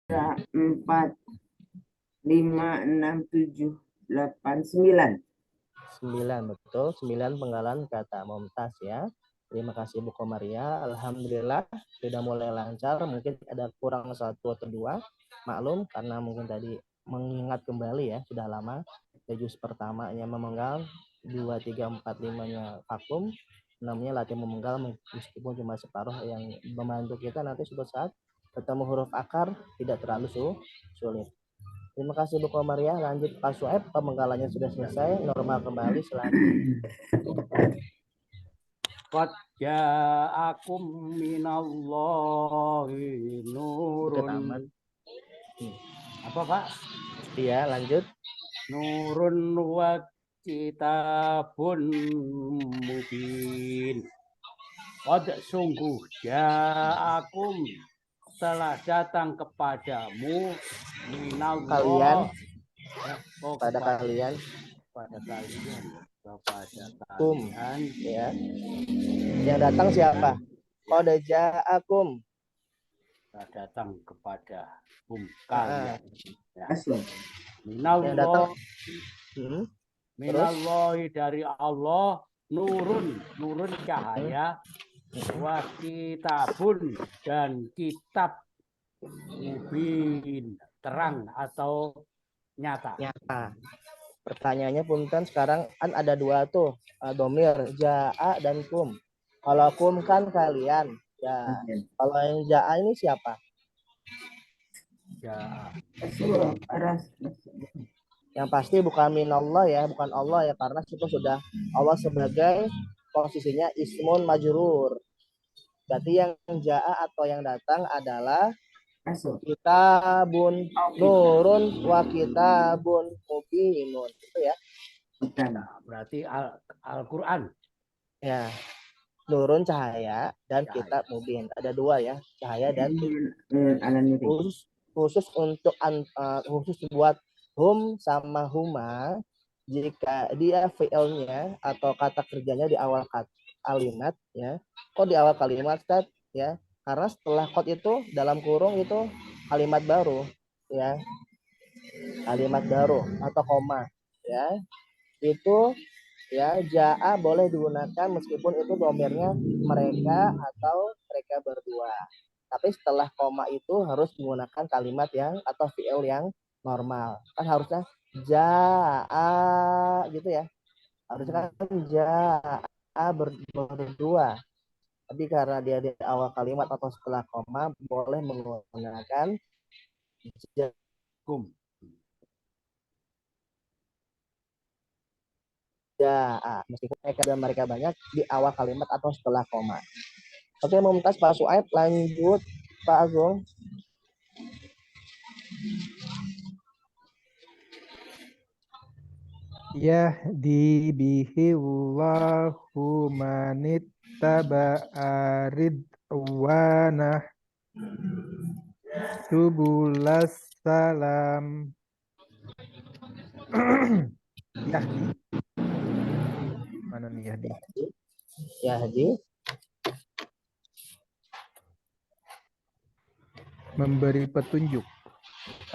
4, 5, 6, 7, 8, 9. 9, betul. 9 penggalan kata Mumtaz ya. Terima kasih Bu Komaria. Alhamdulillah sudah mulai lancar. Mungkin ada kurang satu atau dua. Maklum karena mungkin tadi mengingat kembali ya, sudah lama. Juz pertamanya memenggal, 2, 3, 4, 5-nya vakum. Namanya latihan memenggal meskipun cuma separuh, yang membantu kita nanti suatu saat ketemu huruf akar tidak terlalu sulit. Terima kasih Bu Komaria. Lanjut Pak Sueb, pemenggalannya sudah selesai, normal kembali. Silakan. Qad ja'akum minallahi nurun. Apa Pak? Iya, lanjut. Nurun wa kitabun mubin. Qad sungguh ja'akum telah datang kepadamu minallah. Kalian. Pada kalian. Kepada kalian. Ya. Yang datang siapa? Qad ja'akum. Datang kepada kalian. Ya. Yang datang. Minallahi dari Allah, nurun cahaya, wa kitabun dan kitab mubin, terang atau nyata. Pertanyaannya punten, sekarang kan ada dua tuh, domir ja'a dan kum. Kalau kum kan kalian ya. Kalau yang ja'a ini siapa? Ja'a. Yang pasti bukan minallah ya, bukan Allah ya, karena itu sudah Allah sebagai posisinya ismun majrur. Berarti yang ja'a atau yang datang adalah kitabun nurun wa kitabun mubinun, itu ya. Berarti Al-Quran. Ya, nurun cahaya dan kitab mubin. Ada dua ya, cahaya dan khusus untuk khusus buat hum sama huma, jika dia fi'ilnya atau kata kerjanya di awal kalimat ya. Kok di awal kalimat Ustaz? Ya, karena setelah kod itu dalam kurung itu kalimat baru ya, kalimat baru atau koma ya. Itu ya, ja'a boleh digunakan meskipun itu domirnya mereka atau mereka berdua. Tapi setelah koma itu harus menggunakan kalimat yang atau fi'il yang normal. Kan harusnya ja'a gitu ya. Harusnya kan ja'a berdua. Tapi karena dia di awal kalimat atau setelah koma, boleh menggunakan kum. Ja'a. Meskipun mereka banyak di awal kalimat atau setelah koma. Oke, Mumtaz, Pak Suaib, lanjut Pak Agung. Yahdi bihi Allahu manittaba'a ridwanah subulas salam. Yahdi. Mana nih Yahdi? Yahdi. Memberi petunjuk.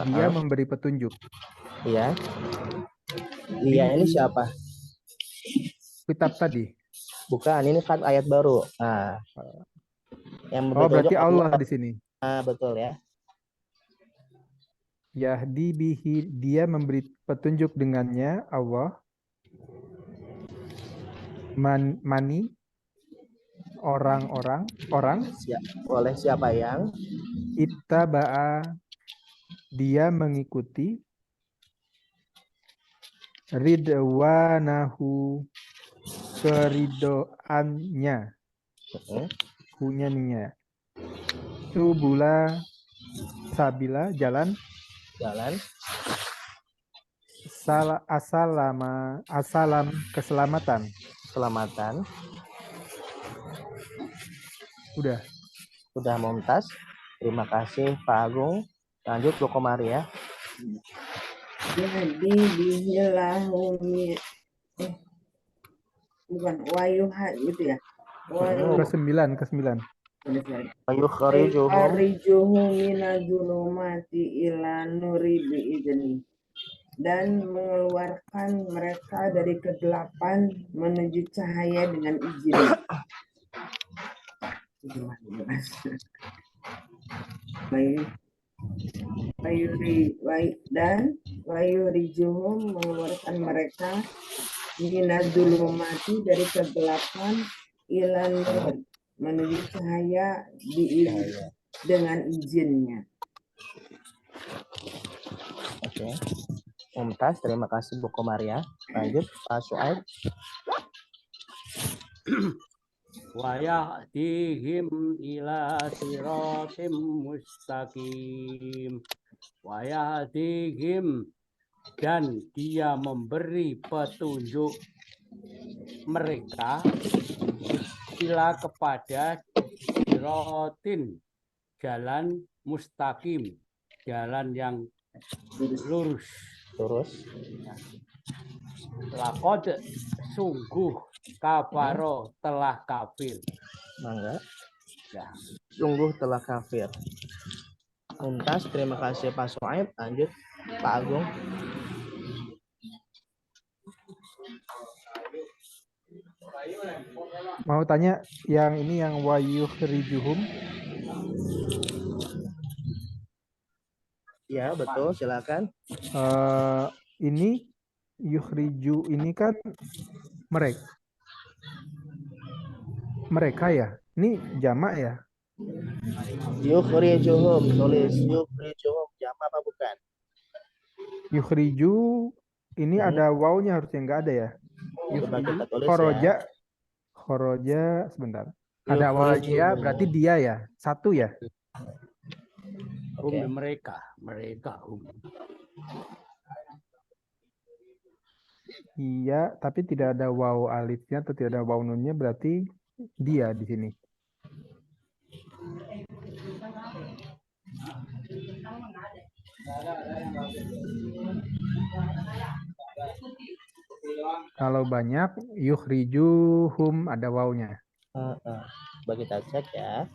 Dia memberi petunjuk. Iya. Iya, ini siapa? Kitab tadi. Bukan, ini kan ayat baru. Nah, yang berarti Allah di sini. Nah, betul ya. Yahdi bihi, dia memberi petunjuk dengannya, Allah. Mani, orang. Oleh siapa yang? Ittaba'a, dia mengikuti. Ridwanahu, keridoannya. Hunyaninya. Subula sabila, jalan. Asalam, keselamatan. Udah Mumtaz. Terima kasih Pak Agung. Lanjut Bu Komaria. Jadi bihilahu bukan wayuha gitu ya. Ke-9. Selesai. Yukhrijuhum Akhrijuhum minadzulumati ila nuri biizni. Dan mengeluarkan mereka dari kegelapan menuju cahaya dengan izin. Dan wayurijuhum mengeluarkan mereka minadzulumati dari kegelapan ila nur menuju cahaya dengan izinnya. Oke. Mumtaz, terima kasih Bu Komaria. Lanjut Pak Suaib. Wa yahdihim ila siratim mustaqim. Wa yahdihim, dan dia memberi petunjuk mereka ila kepada siratin, jalan mustaqim, jalan yang lurus. Laqad, sungguh, kafaro, telah kafir. Mangga. Ya. Sungguh telah kafir. Mumtaz, terima kasih Pak Suaib. Lanjut Pak Agung. Mau tanya yang ini yang wayukhrijuhum. Ya, betul, silakan. Ini yukhriju ini kan mereka ya. Ini jamak ya. Yukhrijuhum, tulis yukhrijuhum, jamak apa bukan? Yukhriju ini ada wawunya harusnya nggak ada ya. Coba kita tulis Khoroja, ya. khoroja sebentar. Ada wawunya Yukhrijuhum. berarti dia ya. Satu ya. Hum, mereka hum. Iya, tapi tidak ada waw alifnya atau tidak ada waw nunnya berarti dia di sini. Kalau banyak yukhrijuhum ada wawnya. Coba kita cek ya.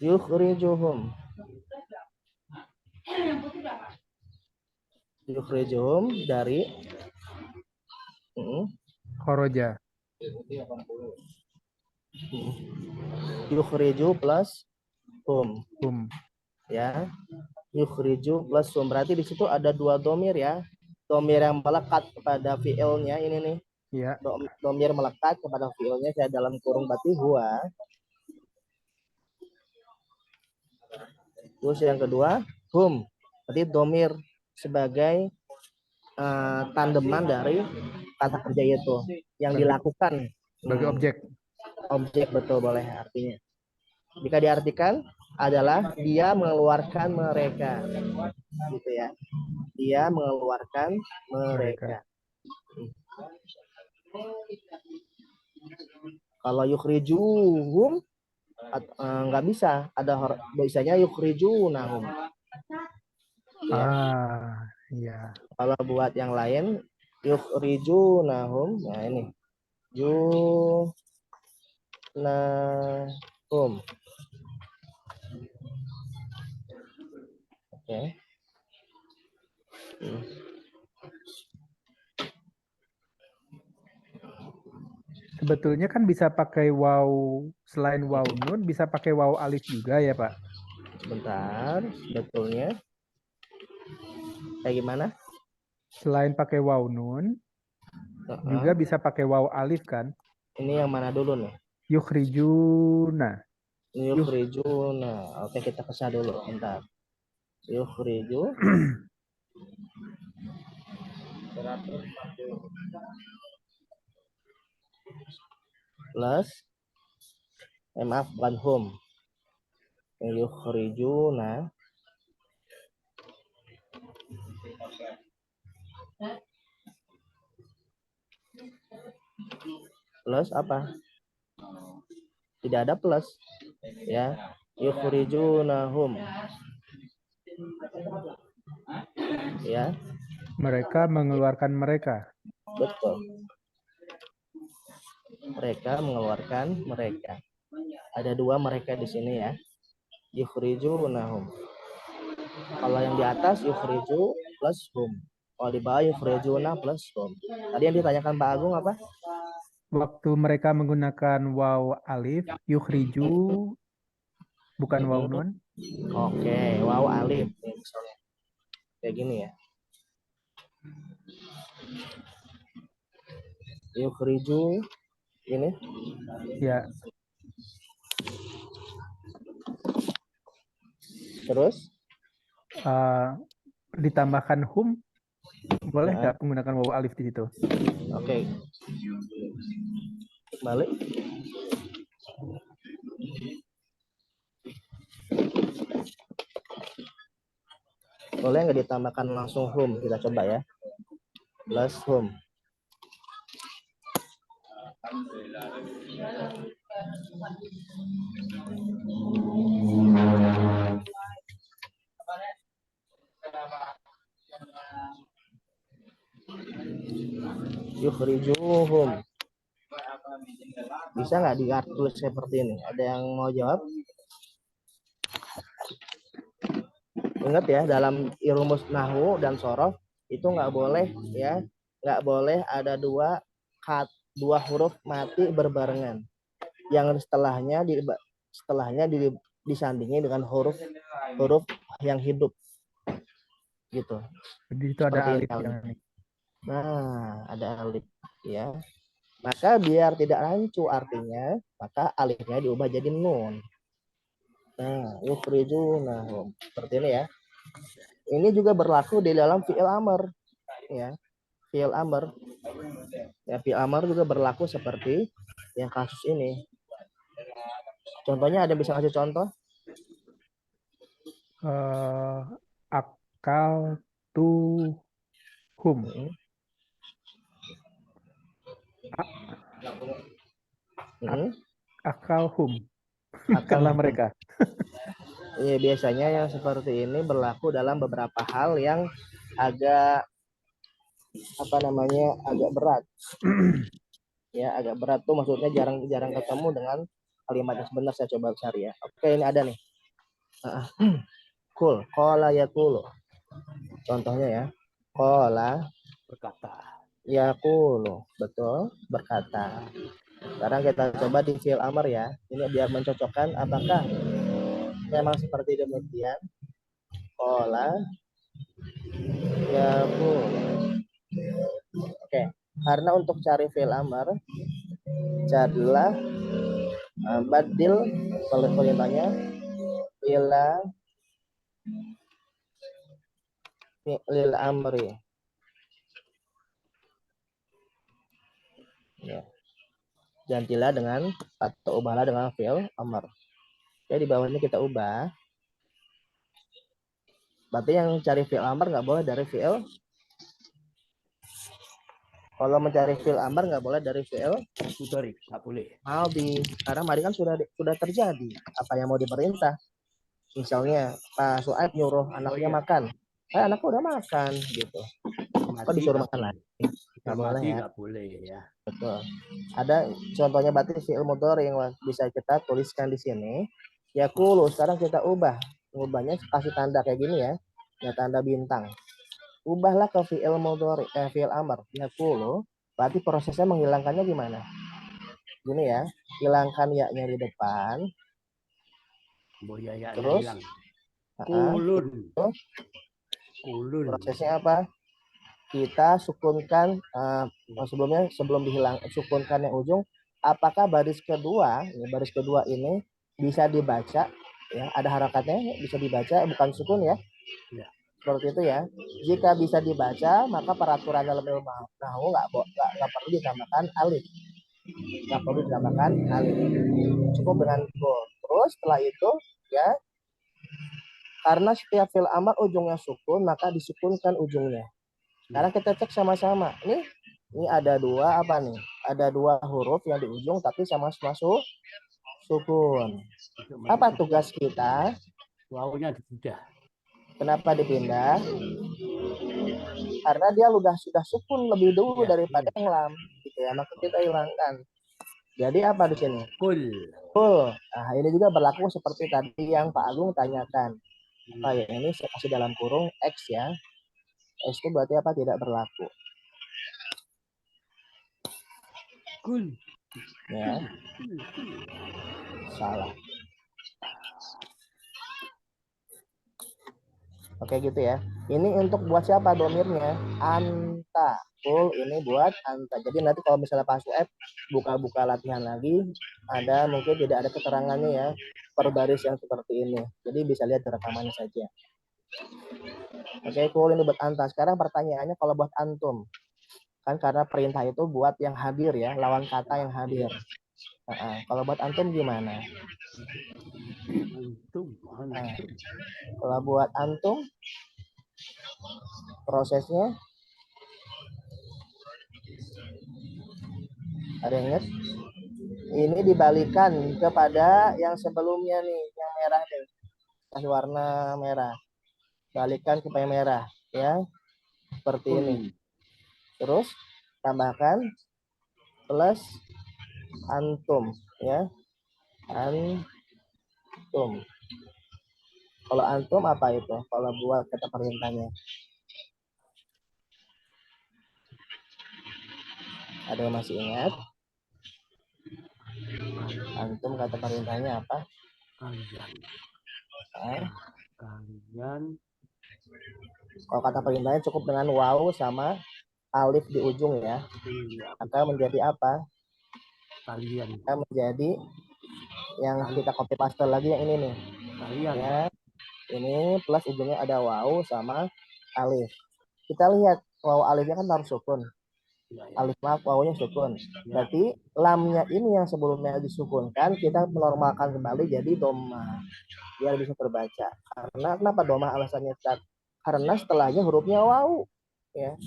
Yukhrijuhum. Yukhrijuhum dari Khoroja. Yukhriju plus hum. Ya. Yukhriju plus hum. Berarti di situ ada dua domir ya. Domir yang melekat kepada fiilnya ini nih. Iya. Domir melekat kepada fiilnya saya dalam kurung berarti huwa. Terus yang kedua hum. Berarti domir sebagai tandeman dari kata kerja itu yang dilakukan sebagai objek, betul, boleh artinya. Jika diartikan adalah dia mengeluarkan mereka, gitu ya. Dia mengeluarkan mereka. Kalau yukhrijuhum nggak bisa, ada biasanya yukhrijunahum. Ya. Iya. Kalau buat yang lain yukhrijunahum, nah ini junahum. Oke. Sebetulnya kan bisa pakai waw, selain waw nun bisa pakai waw alif juga ya Pak? Sebentar, sebetulnya kayak gimana? Selain pakai waw nun, juga bisa pakai waw alif kan? Ini yang mana dulu nih? Yukhrijuna. Yukhrijuna. Oke, kita kesah dulu, bentar. Yukhriju. Plus, maaf, bukan hum. Yukhrijuna. Plus apa? Tidak ada plus. Ya. Yukhrijunahum. Ya. Mereka mengeluarkan mereka. Betul. Mereka mengeluarkan mereka. Ada dua mereka di sini ya. Yukhrijunahum. Kalau yang di atas yukhriju plus hum. Kalau di bawah yukhrijuna plus hum. Tadi yang ditanyakan Pak Agung apa? Waktu mereka menggunakan waw alif, yukhriju bukan waw nun. Oke, waw alif. Nih, misalnya. Kayak gini ya. Yukhriju ini. Ya, Terus ditambahkan hum, boleh Ya. nggak menggunakan waw alif di situ? Oke. Balik. Boleh nggak ditambahkan langsung hum? Kita coba ya. Plus hum. Yukhrijuhum. Bisa nggak ditulis seperti ini? Ada yang mau jawab? Ingat ya, dalam rumus nahwu dan sorof itu nggak boleh ya, nggak boleh ada dua huruf mati berbarengan. Yang setelahnya disandingi dengan huruf yang hidup gitu. Jadi itu ada Seperti alif ini. yang ini. Nah, ada alif ya. Maka biar tidak rancu artinya, maka alifnya diubah jadi nun. Nah, yukhrijunahum. Seperti ini ya. Ini juga berlaku di dalam fi'il amr ya. Fi'il amr. Ya, fi'il amr juga berlaku seperti yang kasus ini. Contohnya ada yang bisa kasih contoh? Akal tuhum. Akal hum. Makanlah mereka. Iya, biasanya yang seperti ini berlaku dalam beberapa hal yang agak agak berat. Ya, agak berat tuh maksudnya jarang ketemu dengan kalimat yang sebenar. Saya coba cari ya. Oke, ini ada nih. Cool. Qala yaqulu. Contohnya ya. Qala Berkata. yaqulu. Betul, berkata. Sekarang kita coba di fi'il amr ya. Ini biar mencocokkan apakah memang seperti demikian. Qala yaqulu. Oke, karena untuk cari fi'il amr carilah badil perintahnya fi'il amri. Ya. Gantilah dengan atau ubahlah dengan fi'il amr. Jadi di bawahnya kita ubah. Berarti yang cari fi'il amr nggak boleh dari fi'il. Kalau mencari fi'il amr nggak boleh dari fi'il Mudhari, nggak boleh. madhi. Karena madhi kan sudah terjadi. Apa yang mau diperintah? Misalnya Pak Suaib nyuruh anaknya makan. Anakku udah makan gitu. Kok disuruh makan lagi? Nggak boleh ya. Nggak boleh ya. Betul. Ada contohnya berarti fi'il mudhari yang bisa kita tuliskan di sini. Yaqulu, sekarang kita ubah. Ubahnya kasih tanda kayak gini ya. Ya tanda bintang. Ubahlah ke fi'il mudhari, fi'il amr. Yaqulu, berarti prosesnya menghilangkannya gimana? Gini ya, hilangkan ya-nya di depan. Terus kulun. Prosesnya apa? Kita sukunkan sebelum sukunkan yang ujung. Apakah baris kedua ini bisa dibaca ya, ada harakatnya bisa dibaca, bukan sukun ya. Seperti itu ya. Jika bisa dibaca, maka peraturan dalam ilmu nahwu nggak perlu ditambahkan alif. Nggak perlu ditambahkan alif. Cukup dengan go. Terus setelah itu ya, karena setiap fi'il amr ujungnya sukun, maka disukunkan ujungnya. Sekarang kita cek sama-sama. Ini ada dua apa nih? Ada dua huruf yang di ujung tapi sama-sama sukun. Apa tugas kita? Wawunya dipindah. Kenapa dipindah? Karena dia sudah sukun lebih dulu daripada yang lam. Gitu ya. Maka kita hilangkan. Jadi apa di sini? Kul. Full. Nah, ini juga berlaku seperti tadi yang Pak Agung tanyakan. Oh ya, ini saya kasih dalam kurung X ya. X itu berarti apa? Tidak berlaku. Kul. Ya, Kul. salah. Oke gitu ya. Ini untuk buat siapa domirnya? Anta. Full ini buat anta. Jadi nanti kalau misalnya Pak Sueb buka-buka latihan lagi, ada mungkin tidak ada keterangannya ya per baris yang seperti ini. Jadi bisa lihat rekamannya saja. Oke, cool ini buat anta. Sekarang pertanyaannya kalau buat antum. Kan karena perintah itu buat yang hadir ya, lawan kata yang hadir. Kalau buat antum gimana? Antum. Antum. Kalau buat antum prosesnya ada yang ingat? Ini dibalikan kepada yang sebelumnya nih, yang merah nih. Kasih warna merah. Balikan ke yang merah ya. Seperti ini. Terus tambahkan plus antum ya. Antum. Kalau antum apa itu? Kalau buat kata perintahnya. Ada yang masih ingat? Antum kata perintahnya apa? Kalian. Nah, Kalian. kalau kata perintahnya cukup dengan waw sama alif di ujung ya. Iya. Maka menjadi apa? Kalian. Maka menjadi yang kita copy paste lagi yang ini nih. Kalian. Ya, ini plus ujungnya ada waw sama alif. Kita lihat waw alifnya kan harus sukun. Ya, ya. Alif maaf wawnya sukun. Berarti lamnya ini yang sebelumnya disukunkan kita menormalkan kembali jadi doma biar bisa terbaca. Karena kenapa doma alasannya Ustaz? Karena setelahnya hurufnya waw ya.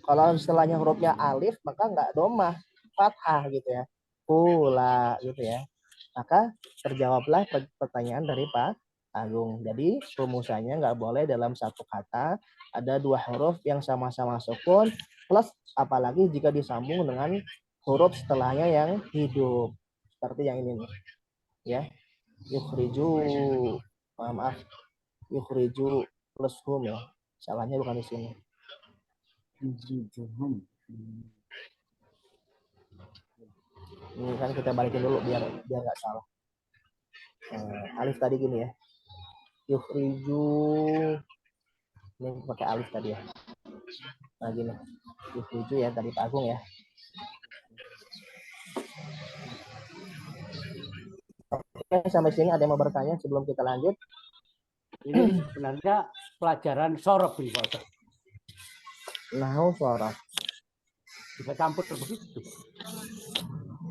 Kalau setelahnya hurufnya alif maka nggak doma, fathah gitu ya. Pula gitu ya. Maka terjawablah pertanyaan dari Pak Agung. Jadi rumusannya nggak boleh dalam satu kata ada dua huruf yang sama-sama sukun plus apalagi jika disambung dengan huruf setelahnya yang hidup seperti yang ini nih ya. Yukhriju, maaf, yukhriju plus hum ya. Salahnya bukan di sini. Ini kan kita balikin dulu biar nggak salah. Alif tadi gini ya. Yukhriju ini pakai alif tadi ya. Nah gini. Yukhriju ya tadi Pak Agung ya. Oke, sampai sini ada yang mau bertanya sebelum kita lanjut? Ini sebenarnya pelajaran sorof ini Pak Ustaz. Nahu sorof. Bisa campur begitu.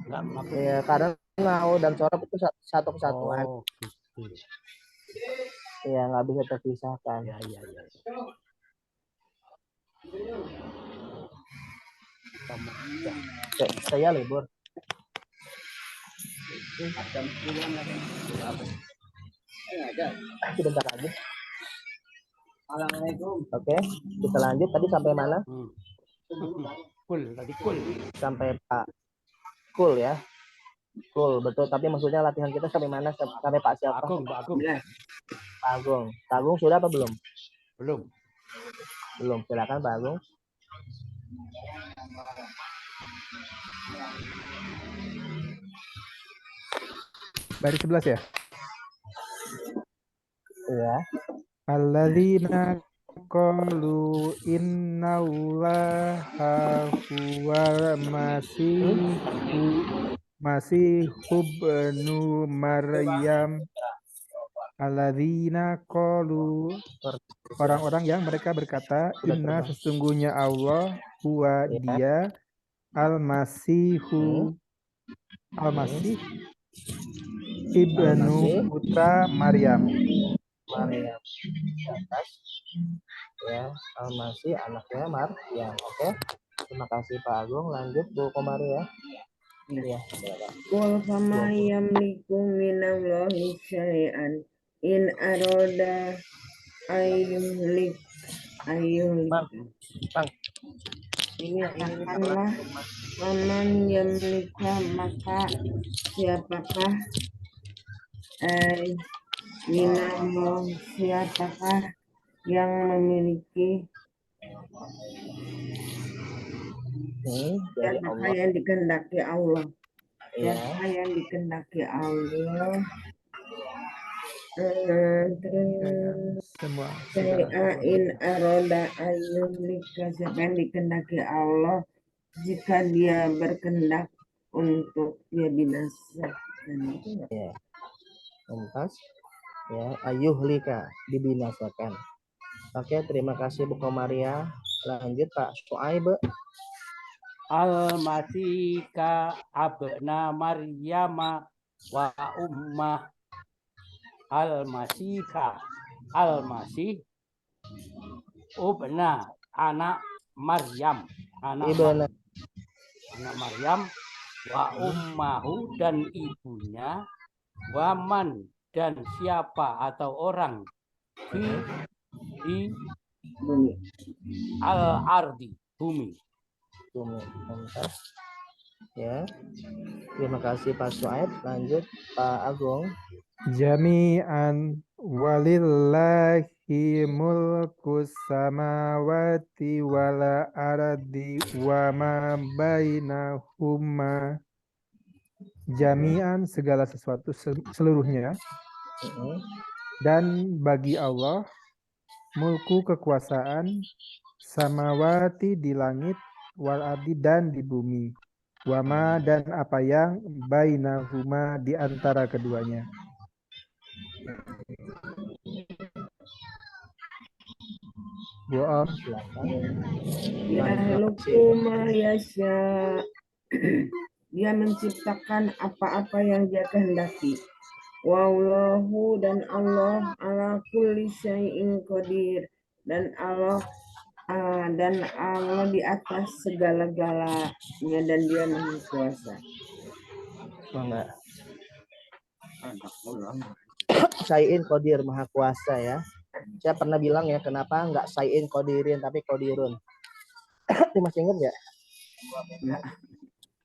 Enggak maksud. Ya, karena nahu dan sorof itu satu kesatuan. Oh, gitu. Ya, nggak bisa terpisahkan. Ya, ya, ya. Saya libur. Sebentar lagi. Assalamualaikum. Oke, kita lanjut. Tadi sampai mana? Kul, tadi kul. Sampai Pak Kul ya. Kul, betul. Tapi maksudnya latihan kita sampai mana? Sampai Pak siapa? Pak Agung. Pak Agung. Pak Agung sudah apa belum? Belum. Belum. Silakan Pak Agung. Baris 11 ya? Iya. Alladzina qalu innallaha huwal masihu ibnu Maryam. Alladzina qalu, orang-orang yang mereka berkata, inna sesungguhnya Allah huwa dia al-masihu al-masih ibnu putra Maryam. Maryam atas ya Al-Masih anaknya Maryam. Oke, terima kasih Pak Agung. Lanjut Bu Komari ya. Iya. Qul fama yamliku minallahi syai'an in aroda ayyuhlik Bang. ini Katakanlah, Waman yamlika, maka siapakah minallah, siapakah yang memiliki, dari siapakah Allah yang dikehendaki Allah, ya. siapa yang dikehendaki Allah, Ya, terus semua segala Sayain aroda ayyumlika, siapa yang dikehendaki Allah jika dia berkehendak untuk dia binasakan. Itu enggak? Ya, tuntas ya, ayuhlika, dibinasakan. Oke, terima kasih Bu Komaria. Lanjut Pak Suaib. Al-Masih ka abna Maryama wa ummah. Al-Masih ka Al-Masih ubna anak Maryam, Ibnu anak Maryam, wa ummahu dan ibunya, waman dan siapa atau orang di Bumi. al-ardi bumi. tuntas ya. Terima kasih Pak Suaib. Lanjut Pak Agung. jami'an walillahi mulkus samawati wal ardi wa ma bainahuma. Jami'an segala sesuatu seluruhnya, dan bagi Allah mulku kekuasaan samawati di langit wal ardi dan di bumi, wama dan apa yang bainahuma di antara keduanya. Bu Om, Yahluku ma yasha. Dia menciptakan apa-apa yang dia kehendaki. Wallahu, dan Allah ala kulli syai'in qadir, dan Allah di atas segala-galanya, dan dia maha kuasa. Enggak. Syai'in Qadir, maha kuasa ya. Saya pernah bilang ya, kenapa enggak Syai'in Qadirin tapi Qadirun. Itu masih ingat nggak?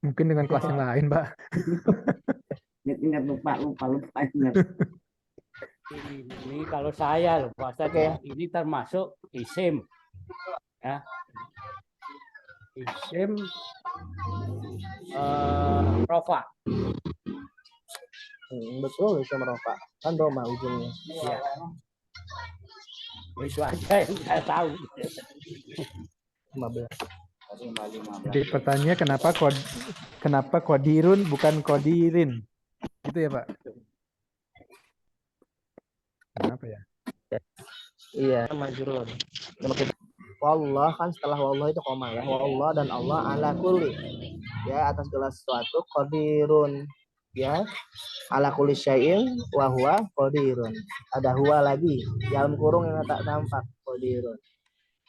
mungkin dengan kelas yang lain, Pak. Ingat lupa ingat. Ini kalau saya loh Pak Ustadz, Oke. ya, ini termasuk isim ya. Isim rofa. Betul itu meropa. Kan Roma ujungnya. Ya. Itu aja yang saya tahu. 15. Jadi pertanyaannya kenapa Qadirun bukan Qadirin? Gitu ya, Pak? Kenapa ya? Iya, majrur. Wallah kan setelah wallah itu koma ya. Wallah dan Allah ala kulli. Ya, atas segala sesuatu qadirun. Ya. Ala kulli syai'in wa huwa qadirun. Ada huwa lagi dalam kurung yang tak tampak, qadirun.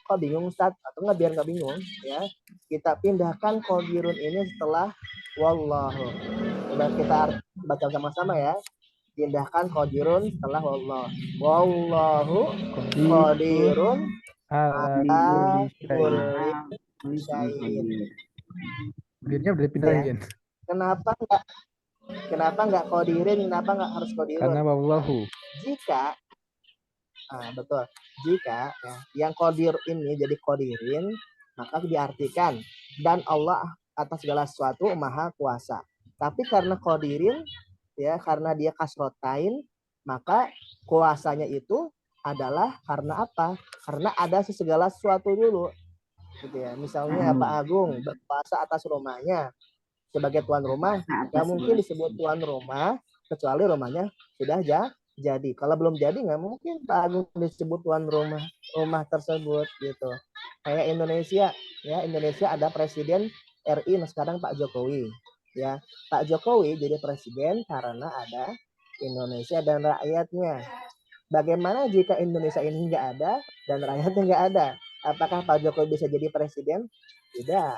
Kok bingung Ustaz? Atau enggak, biar enggak bingung ya. Kita pindahkan qadirun ini setelah wallahu. Coba kita baca sama-sama ya. Pindahkan qadirun setelah wallah. Wallahu qadirun ala kulli syai'in. Qadirnya udah dipindahin. Kenapa enggak qadirin? Kenapa enggak harus qadirun? Karena wallahu. Jika betul. Jika ya, yang qadir ini jadi qadirin, maka diartikan dan Allah atas segala sesuatu maha kuasa. Tapi karena qadirin ya, karena dia kasrotain, maka kuasanya itu adalah karena apa? Karena ada segala sesuatu dulu. Gitu ya. Misalnya Pak Agung berkuasa atas rumahnya sebagai tuan rumah, nggak mungkin disebut tuan rumah kecuali rumahnya sudah jadi. Kalau belum jadi nggak mungkin Pak Agung disebut tuan rumah tersebut gitu. Kayak Indonesia ya, Indonesia ada presiden RI sekarang Pak Jokowi ya. Pak Jokowi jadi presiden karena ada Indonesia dan rakyatnya. Bagaimana jika Indonesia ini nggak ada dan rakyatnya nggak ada? Apakah Pak Jokowi bisa jadi presiden? Tidak.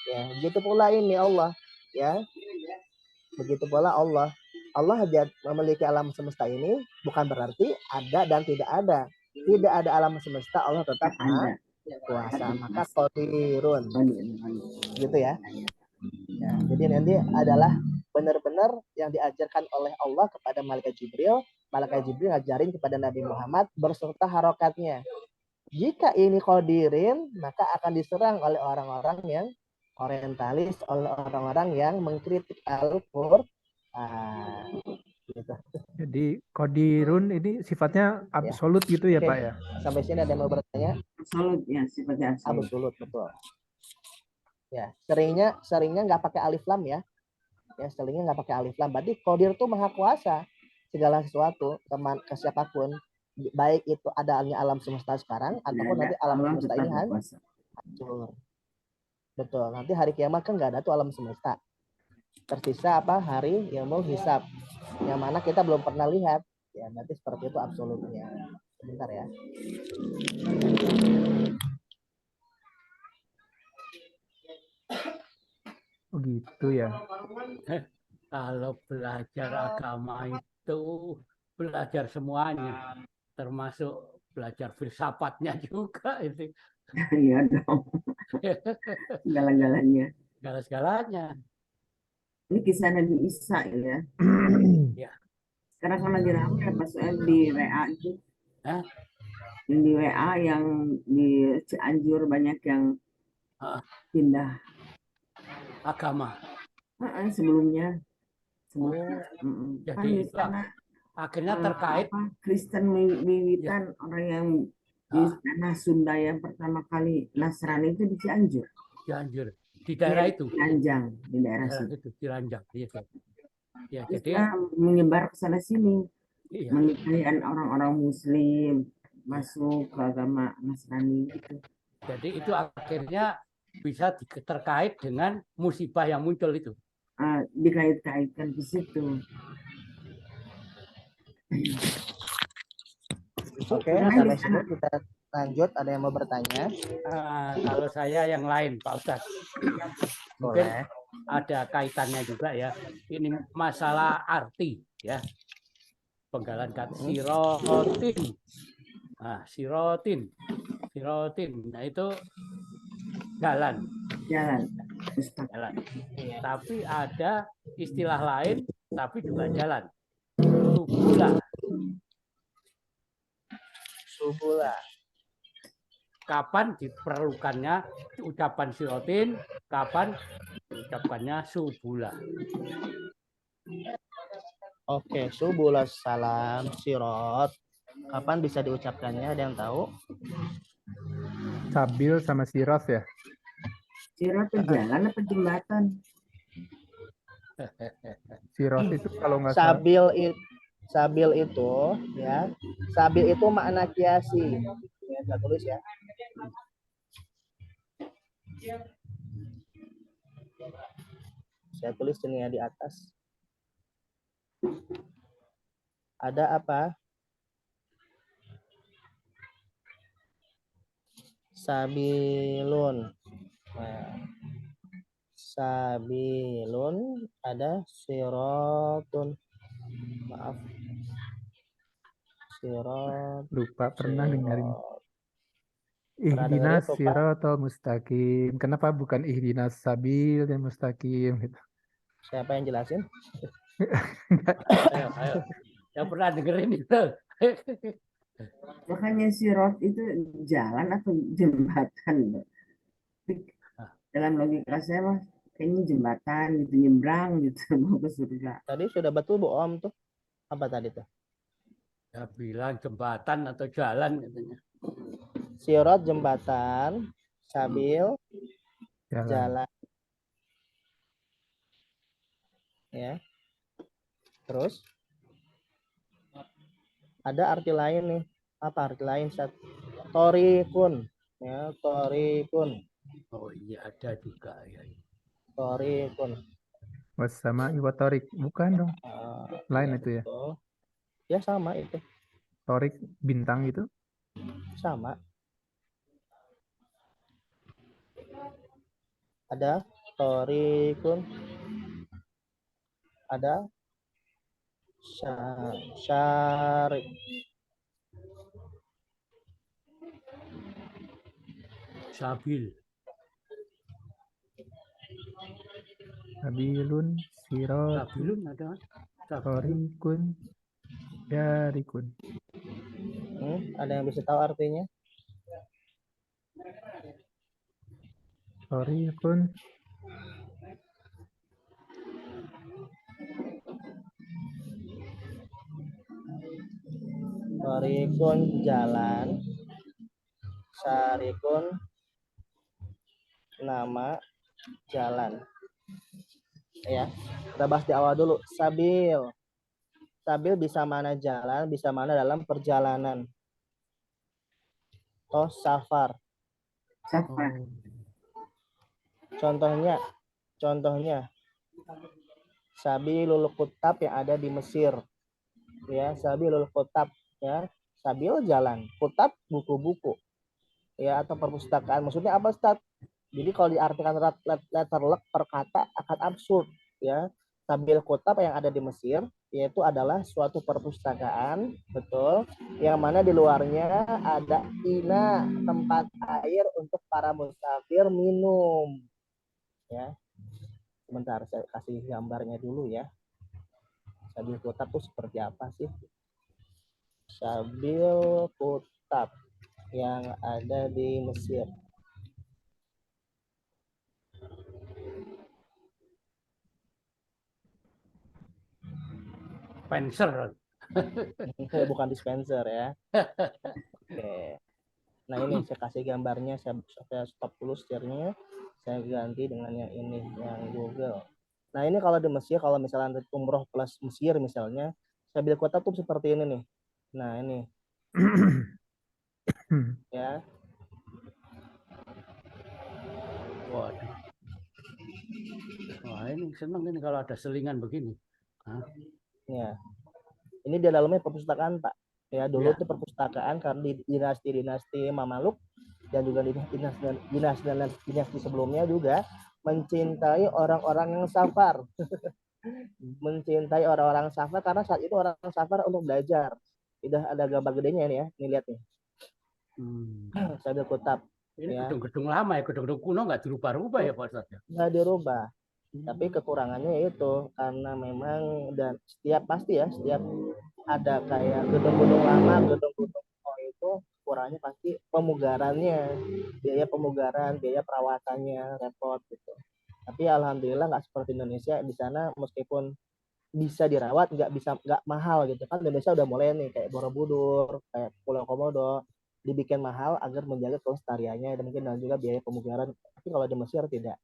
Ya, begitu pula ini Allah ya. Begitu pula Allah memiliki alam semesta ini bukan berarti ada dan tidak ada. Tidak ada alam semesta, Allah tetap kuasa, maka qadirun Qadirun. gitu ya. Ya, jadi nanti adalah benar-benar yang diajarkan oleh Allah kepada malaikat Jibril ngajarin kepada Nabi Muhammad berserta harokatnya. Jika ini qadirin, maka akan diserang oleh orang-orang yang orientalis, oleh orang-orang yang mengkritik Al-Qur'an. Gitu. Jadi qadirun ini sifatnya absolut gitu ya, Oke. Pak ya? Sampai sini ada yang mau bertanya? Absolut ya, sifatnya absolut. Absolut, betul. Ya, seringnya nggak pakai alif lam ya. Ya, seringnya nggak pakai alif lam. Berarti qadir itu maha kuasa segala sesuatu ke siapapun. Baik itu adanya alam semesta sekarang ataupun nanti alam Allah semesta tetap ini berkuasa. hancur. Betul. Nanti hari kiamat kan nggak ada tuh alam semesta. Tersisa apa? Hari yaumul hisab. Yang mana kita belum pernah lihat. Ya, nanti seperti itu absolutnya. Sebentar ya. Oh gitu ya. Kalau belajar agama itu belajar semuanya, termasuk belajar filsafatnya juga itu. Iya dong, segala-galanya. Segala-segalanya. Ini kisah Nabi Isa ya. Ya. Sekarang kan lagi ramai ya Pak Soeb di WA itu. Hah? Yang di WA yang di Cianjur banyak yang pindah Agama. sebelumnya. Oh, Kan jadi di itu sana akhirnya terkait Kristen Wiwitan orang yang di tanah Sunda yang pertama kali Nasrani itu di Cianjur. Cianjur di daerah itu. Cianjang di daerah Daerah situ. itu Ciranjang. Ya, Terus jadi dia menyebar ke sana sini, iya. menikahi orang-orang Muslim masuk ke agama Nasrani gitu. Jadi itu akhirnya bisa terkait dengan musibah yang muncul itu. Dikait-kaitkan ke situ. Oke, sampai sini kita lanjut. Ada yang mau bertanya? Kalau saya yang lain, Pak Ustadz. Mungkin ada kaitannya juga ya. Ini masalah arti ya. Penggalan kata sirotin. Nah, sirotin. Nah, itu jalan. Jalan. Tapi ada istilah lain, tapi juga jalan. Subula. Kapan diperlukannya ucapan sirotin, kapan ucapannya subula. Oke, subula salam sirot. Kapan bisa diucapkannya? Ada yang tahu? Sabil sama siros ya? Sirat itu jalan apa jembatan? Siros itu kalau nggak salah. Sabil itu ya. Sabil itu makna kiasi. Ya, saya tulis ya. Saya tulis ini ya di atas. Ada apa? Sabilun. Nah, sabilun ada sirotun. Maaf. Sirot. Lupa pernah dengerin. Pernah dengerin Ihdinas lupa? siratal mustaqim. Kenapa bukan ihdinas sabil dan mustaqim gitu? Siapa yang jelasin? Ayo. Yang pernah dengerin itu. Makanya sirat itu jalan atau jembatan? Dalam logika saya mah kayaknya jembatan gitu, nyebrang gitu mau ke surga. Tadi sudah betul Bu Om tuh. Apa tadi tuh? Ya bilang jembatan atau jalan katanya. Sirot jembatan, sabil jalan. Ya. Terus ada arti lain nih. Apa arti lain? Torikun. Ya, torikun. Oh iya ada juga ya. Torikun. Wassama iwatorik. Bukan dong. Lain itu ya. Ya sama itu. Torik bintang itu. Sama. Ada torikun. Ada syarik. Sabil. Sabilun sirotun Sabilun ada. Sabil. torikun yarikun. Ada yang bisa tahu artinya? Torikun Torikun jalan, Sarikun nama jalan. Ya, kita bahas di awal dulu. Sabil. Sabil bisa mana jalan, bisa mana dalam perjalanan. Oh, safar. Safar. Contohnya Sabilul Kutab yang ada di Mesir. Ya, Sabilul Kutab ya. Sabil jalan, Kutab buku-buku. Ya, atau perpustakaan. Maksudnya apa, Ustaz? Jadi kalau diartikan letterlek per kata akan absurd ya. Sabil Kutab yang ada di Mesir yaitu adalah suatu perpustakaan, betul, yang mana di luarnya ada ina, tempat air untuk para musafir minum. Ya. Sebentar saya kasih gambarnya dulu ya. Sabil Kutab itu seperti apa sih? Sabil Kutab yang ada di Mesir. Spencer. Bukan dispenser ya. Oke. Nah ini saya kasih gambarnya, saya stop dulu setirnya, saya ganti dengan yang ini, yang Google. Nah ini kalau di Mesir, kalau misalnya umroh plus Mesir misalnya, Sabil Kota tuh seperti ini nih. Nah ini ya. Waduh. Wah ini seneng ini kalau ada selingan begini. Hah? Ya. Ini di dalamnya perpustakaan Pak. Ya dulu Ya. itu perpustakaan karena di dinasti Mamaluk dan juga di dinasti sebelumnya juga mencintai orang-orang yang safar. Mencintai orang-orang safar karena saat itu orang safar untuk belajar. Udah ada gambar gedenya ini ya, ini lihat nih. Sabil Kutab. Ini Ya. gedung-gedung lama ya, gedung-gedung kuno nggak dirubah-rubah ya Pak Ustadz ya? Nggak dirubah. Tapi kekurangannya itu karena memang dan setiap ada kayak gedung-gedung lama, gedung-gedung kuno itu kurangnya pasti pemugarannya, biaya pemugaran, biaya perawatannya repot gitu. Tapi alhamdulillah nggak seperti Indonesia, di sana meskipun bisa dirawat nggak mahal gitu kan. Indonesia udah mulai nih kayak Borobudur, kayak Pulau Komodo dibikin mahal agar menjaga kelestariannya dan mungkin dan juga biaya pemugaran. Tapi kalau di Mesir tidak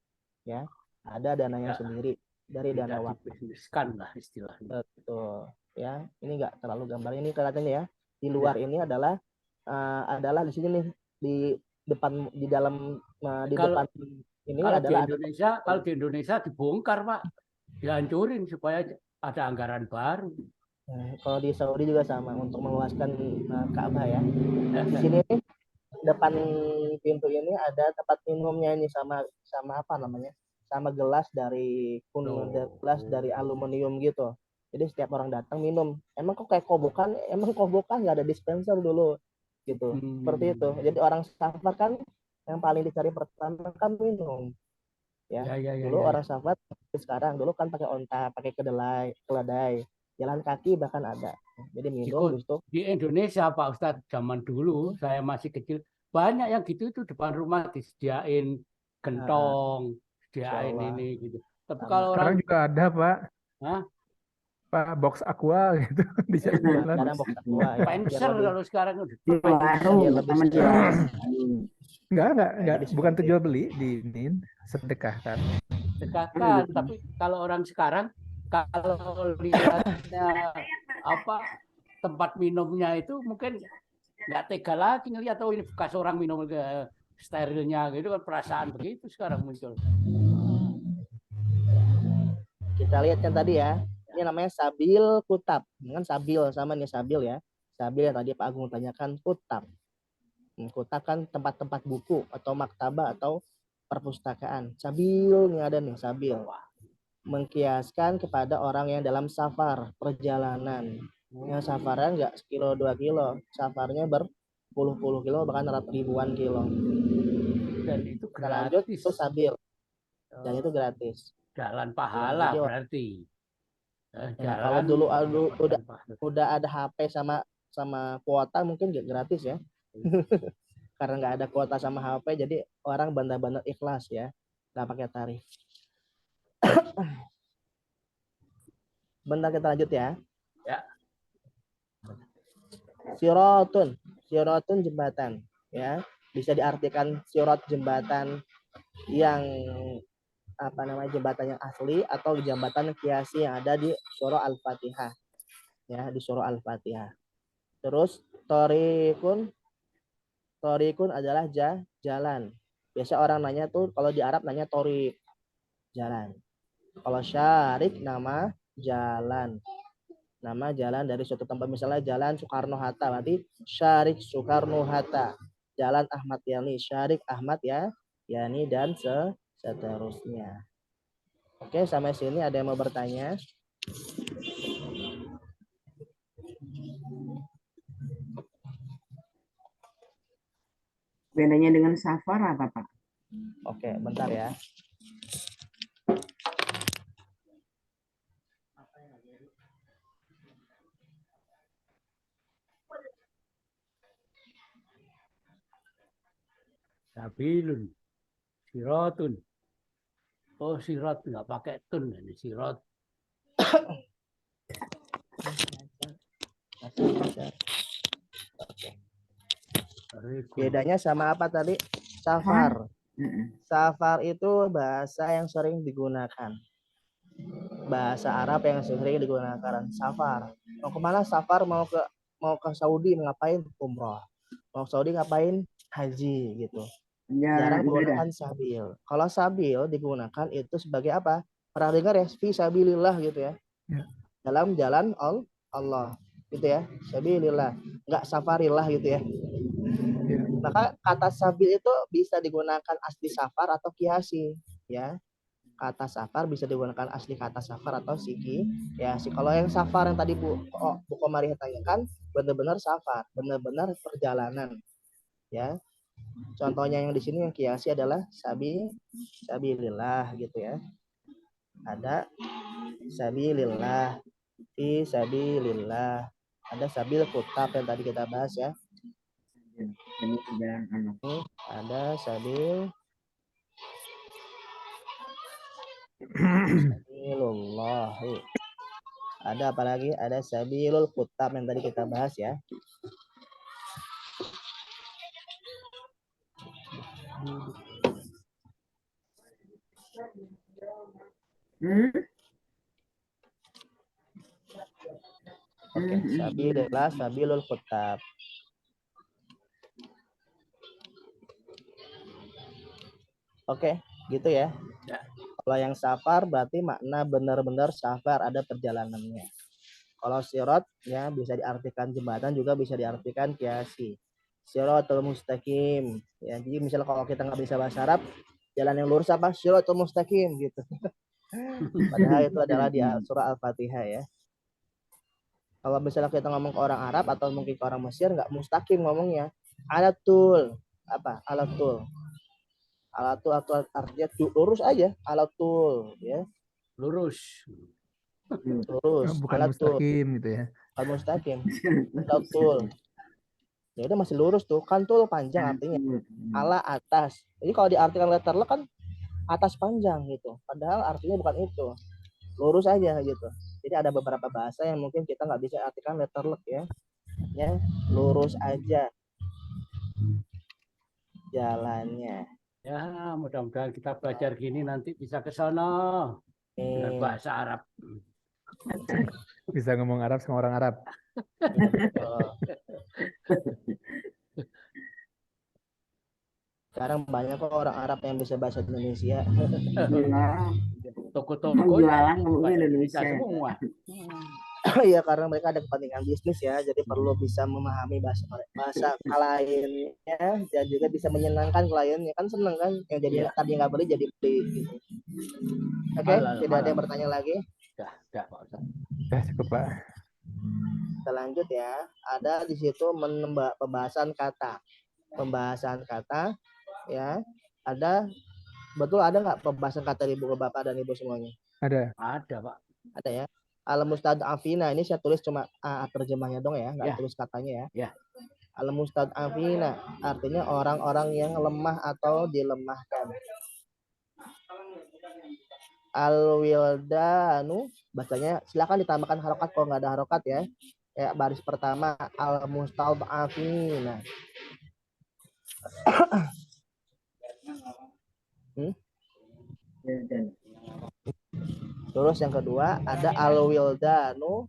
ya, ada dananya sendiri dari dana wakaf. Dibisniskan lah istilahnya. Betul ya, ini nggak terlalu gambar ini kelihatannya ya. Di luar ini adalah di sini nih di depan di dalam di Kalau- depan ini Kalau di adalah Indonesia, kalau di Indonesia dibongkar Pak, dihancurin supaya ada anggaran baru. kalau di Saudi juga sama untuk meluaskan Ka'bah ya. Di sini nih depan pintu ini ada tempat minumnya ini sama apa namanya? Sama gelas dari gelas dari aluminium gitu. Jadi setiap orang datang minum. Emang kok kayak kobokan? Emang kobokan nggak ada dispenser dulu gitu. Seperti itu. Jadi orang safar kan yang paling dicari pertama kan minum. Ya. Dulu orang safar sekarang dulu kan pakai onta, pakai keledai, jalan kaki bahkan ada. Jadi minum untuk di Indonesia Pak Ustadz zaman dulu saya masih kecil banyak yang gitu itu depan rumah disediain gentong, disediain ini gitu. Tapi kalau sekarang orang juga ada Pak. Hah? Pak box aqua gitu di jalan. sekarang box aqua ya. Spencer kalau sekarang udah Di warung sama di Enggak, bukan jual beli di ini sedekahkan. sedekahkan. Tapi kalau orang sekarang kalau lihatnya apa tempat minumnya itu mungkin nggak tega lagi ngelihat ini bekas orang minum ke sterilnya gitu kan, perasaan begitu sekarang muncul. Kita lihat kan tadi ya, ini namanya Sabil Kutab, kan Sabil sama nih Sabil ya. Sabil yang tadi Pak Agung tanyakan Kutab. Kutab kan tempat-tempat buku atau maktabah atau perpustakaan. Sabil ini ada nih Sabil. Mengkiaskan kepada orang yang dalam safar, perjalanan. Yang safaran nggak sekilo 2 kilo, safarnya berpuluh-puluh kilo bahkan ribuan kilo. dan itu Kita lanjut, gratis. itu sabil. Dan itu gratis. Jalan pahala Jadi, berarti. Jalan kalau dulu mendapatkan pahala. udah ada HP sama kuota mungkin gratis ya. Karena nggak ada kuota sama HP, jadi orang benar-benar ikhlas ya, nggak pakai tarif. Bentar, kita lanjut ya. Ya. Siratun jembatan ya, bisa diartikan sirat jembatan yang jembatan yang asli atau jembatan kiasi yang ada di surah Al-Fatihah ya, di surah Al-Fatihah. Terus torikun adalah jalan. Biasa orang nanya tuh kalau di Arab nanya torik, jalan. Kalau syarik nama jalan. Nama jalan dari suatu tempat, misalnya jalan Soekarno-Hatta, berarti syarik Soekarno-Hatta. Jalan Ahmad Yani, syarik Ahmad ya, Yani dan seterusnya. Oke, sampai sini ada yang mau bertanya? Bedanya dengan safar apa, Pak? Oke, bentar ya. Sabilun, siratun. Oh, sirat nggak pakai tun, ini sirat. Bedanya sama apa tadi? Safar. Safar itu bahasa yang sering digunakan. Bahasa Arab yang sering digunakan. Safar. Mau kemana safar? Mau ke Saudi ngapain? Umroh. Mau Saudi ngapain? Haji gitu. Jarang menggunakan sabil. Kalau sabil digunakan itu sebagai apa? Pernah dengar ya? Fi sabilillah gitu ya. Dalam jalan Allah gitu ya. Sabilillah. Enggak safarillah gitu ya. Maka kata sabil itu bisa digunakan asli safar atau kiasi ya. Kata safar bisa digunakan asli kata safar atau siki ya. Kalau yang safar yang tadi Bu Komari tanyakan benar-benar safar, benar-benar perjalanan ya. Contohnya yang di sini yang kiasi adalah sabilillah gitu ya. Ada sabilillah, fi sabilillah. Ada sabil kutab yang tadi kita bahas ya. Ada sabilullah. Ada apa lagi? Ada sabilul kutab yang tadi kita bahas ya. Oke, sabilillah, sabilul kutab. Oke, gitu ya. Kalau yang safar berarti makna benar-benar safar, ada perjalanannya. Kalau sirat ya bisa diartikan jembatan, juga bisa diartikan kiasi. Siratul mustaqim. Ya, jadi misalnya kalau kita nggak bisa bahasa Arab, jalan yang lurus apa? Siratul mustaqim gitu. Padahal itu adalah di surah Al-Fatihah ya. Kalau misalnya kita ngomong ke orang Arab atau mungkin ke orang Mesir, nggak mustaqim ngomongnya. Alatul. Apa? Alatul. Alatul artinya lurus aja. Alatul ya. Lurus. Bukan mustaqim gitu ya. Bukan mustaqim. Alatul. Ya udah masih lurus tuh. Kan tul panjang artinya. Ala atas. Jadi kalau diartikan letter L kan atas panjang gitu. Padahal artinya bukan itu. Lurus aja gitu. Jadi ada beberapa bahasa yang mungkin kita nggak bisa artikan letter L ya. Ya, lurus aja jalannya. Ya, mudah-mudahan kita belajar gini nanti bisa ke sana dengan bahasa Arab. Bisa ngomong Arab sama orang Arab. Sekarang banyak kok orang Arab yang bisa bahasa Indonesia. Toko-toko jualan ngomong Indonesia Indonesia semua. Iya, karena mereka ada kepentingan bisnis ya, jadi perlu bisa memahami bahasa kliennya dan juga bisa menyenangkan kliennya, kan seneng kan yang jadi tadi nggak beli jadi beli gitu. Oke, tidak ada yang bertanya lagi? Sudah Pak Ustaz. Ya, cukup Pak. Kita lanjut ya. Ada di situ pembahasan kata ya. Ada, betul ada nggak pembahasan kata ibu ke bapak dan ibu semuanya? Ada. Ada, Pak. Ada ya. Al-mustad'afina ini saya tulis cuma terjemahnya dong ya, nggak Ya. tulis katanya ya. Ya. Al-mustad'afina artinya orang-orang yang lemah atau dilemahkan. Al-wildanu bacanya silakan ditambahkan harokat kalau nggak ada harokat ya. Kayak baris pertama al-mustad'afina. Dan Terus yang kedua ada al-wildanu.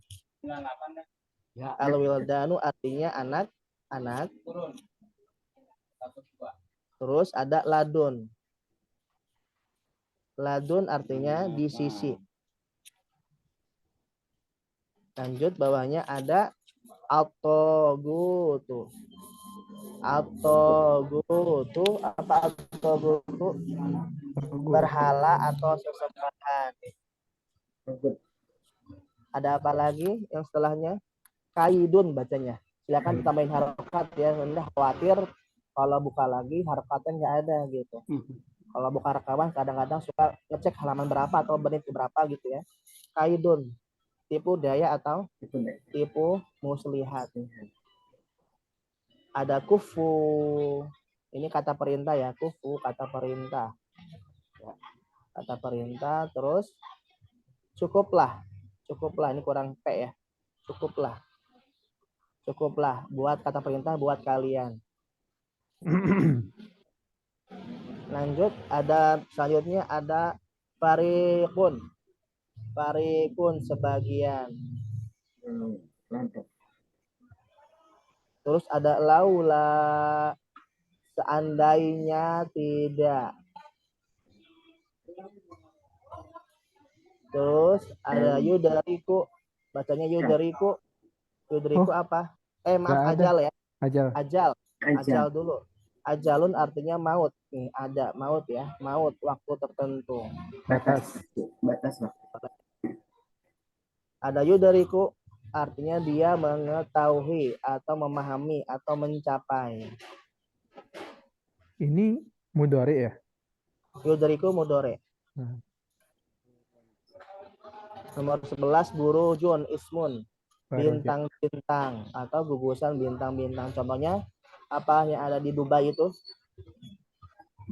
Ya. Al-wildanu artinya anak-anak. Terus ada ladun. Ladun artinya di sisi. Lanjut bawahnya ada atogutu. Atogutu apa atogutu? Berhala atau sesembahan. Ada apa lagi yang setelahnya? Kaidun bacanya. Silakan ditambahin harokat ya. Anda khawatir kalau buka lagi harokatnya nggak ada gitu. Kalau buka rekaman kadang-kadang suka ngecek halaman berapa atau menit berapa gitu ya. Kaidun, tipu daya atau tipu muslihat. Ada kufu, ini kata perintah ya, kufu kata perintah. Kata perintah, terus cukuplah ini kurang P ya. Cukuplah buat kata perintah buat kalian. Lanjut selanjutnya ada farikun sebagian. Terus ada laula seandainya tidak. Terus ada yudariku bacanya yudariku apa? Maaf ajal ya. Ajal dulu. Ajalun artinya maut. Nih, ada maut ya. Maut, waktu tertentu. batas waktu. Ada yudariku artinya dia mengetahui atau memahami atau mencapai. Ini mudhari ya? Yudariku mudhari. Nomor 11 burujun ismun. Bintang-bintang atau gugusan bintang-bintang. Contohnya apa yang ada di Dubai itu?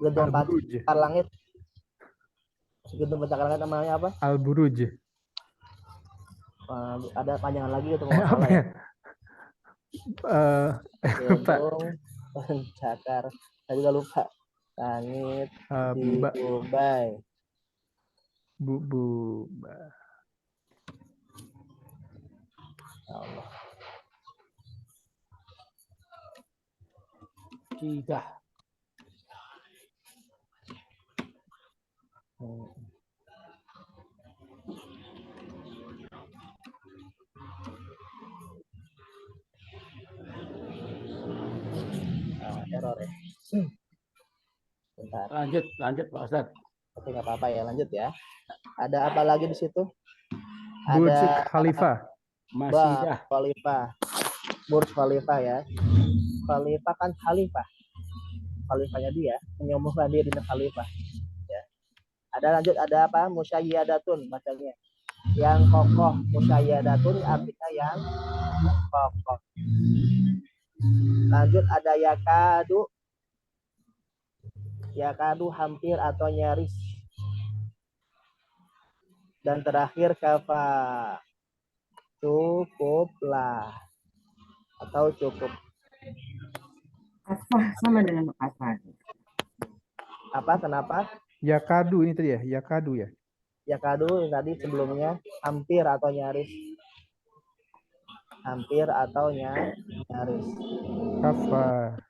Gedung pencakar langit. Gedung pencakar langit namanya apa? Al-Buruj. Ada panjangan lagi gitu Apa salah ya? Gedung pencakar. Saya juga lupa. Langit di Dubai. Allah. Tiga. Error ya. Bentar. Lanjut Pak Ustadz. Oke, nggak apa-apa ya, lanjut ya. Ada apa lagi di situ? Burj Ada Khalifa. Masih Khalifah. Burj Khalifah ya. Khalifah kan khalifah. Khalifahnya dia, menyombongkan dia dengan khalifah. Ya. Ada apa? Musayyadatun bacanya. Yang kokoh. Musayyadatun artinya yang kokoh. Lanjut ada yakadu. Yakadu hampir atau nyaris. Dan terakhir kafa. Cukuplah atau cukup. Kafah sama dengan kafah. Apa? Kenapa? Yakadu ini tadi ya, yakadu ya. Yakadu yang tadi sebelumnya hampir atau nyaris. Hampir atau nyaris. Kafa.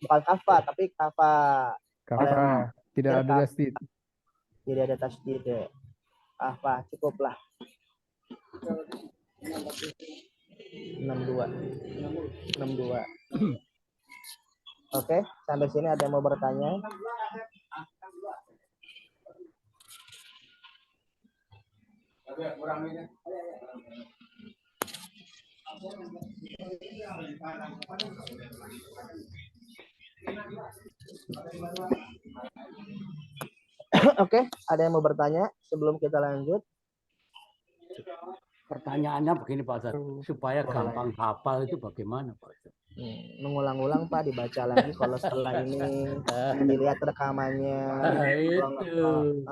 Bukan kafa tapi kafa. Kafa. Tidak ada tasdid. Tidak ada tasdid. Kafa, cukuplah. 62. Oke, sampai sini ada yang mau bertanya? Oke, ada yang mau bertanya sebelum kita lanjut? Pertanyaannya begini Pak Ustadz, supaya Boleh. gampang hafal itu bagaimana Pak Ustadz? Mengulang-ulang Pak, dibaca lagi kalau setelah ini dilihat rekamannya. Itu.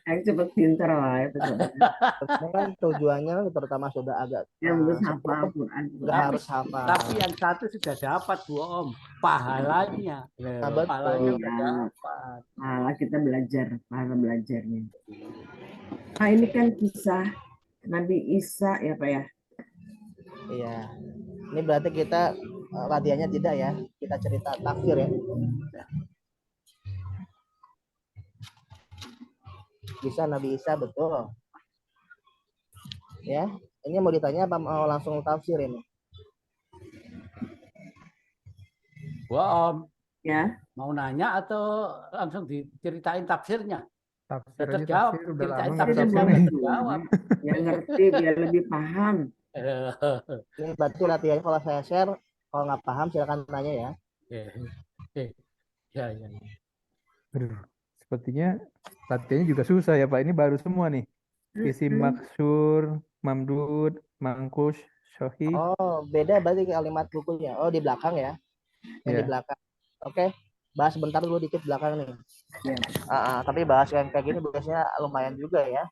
Ayo cepet pinter lah itu. Sebenarnya kan tujuannya terutama sudah agak Yang harus hafal sepuh, Al-Quran. nggak harus hafal. Tapi yang satu sudah dapat Bu Om, pahalanya. betul. Pahalanya Iya. sudah dapat. Malah kita belajar, para belajarnya. Nah ini kan kisah Nabi Isa ya Pak ya. Iya. Ini berarti kita latihannya tidak ya. Kita cerita tafsir ya. Bisa Nabi Isa betul. Ya. Ini mau ditanya apa mau langsung tafsir ini? Bu Om, Ya. mau nanya atau langsung diceritain tafsirnya? Tafsir aja Terjawab, tafsir udah ceritain lama nggak Kita tafsirnya tafsir nih. terjawab. yang ngerti biar lebih paham. Ini berarti latihannya kalau saya share, kalau nggak paham silakan tanya ya. Ya, ya. Aduh, sepertinya latihannya juga susah ya Pak. Ini baru semua nih. Isim maksur, mamdud, mangkus, syohi. Oh, beda berarti kalimat bukunya. Oh, di belakang ya. Yang di Ya. belakang. Oke. Bahas sebentar dulu dikit belakang nih. Ya. Tapi bahas yang kayak gini biasanya lumayan juga ya.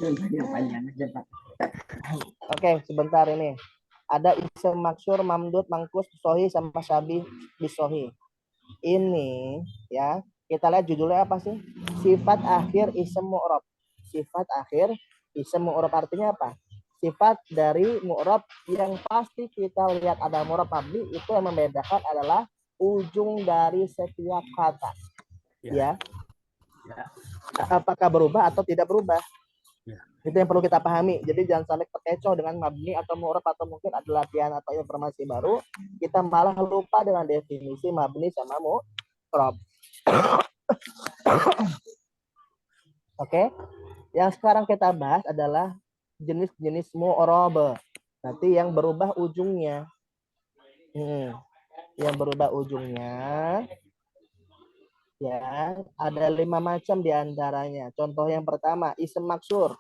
Yang panjang aja Pak. Oke, sebentar ini. Ada isim maksur, mamdud, mangkus, sohi, sama syabi, bisohi. Ini ya, kita lihat judulnya apa sih? Sifat akhir isim mu'rab. Sifat akhir isim mu'rab artinya apa? Sifat dari mu'rab yang pasti kita lihat ada mu'rab mabni, itu yang membedakan adalah ujung dari setiap kata. Ya. Apakah berubah atau tidak berubah? Ya. Itu yang perlu kita pahami. Jadi jangan sampai terkecoh dengan mabni atau mu'rab atau mungkin ada latihan atau informasi baru, kita malah lupa dengan definisi mabni sama mu'rab. Oke. Yang sekarang kita bahas adalah jenis-jenis mu'rab. Berarti yang berubah ujungnya. Yang berubah ujungnya ya ada 5 macam diantaranya. Contoh yang pertama isim maksur.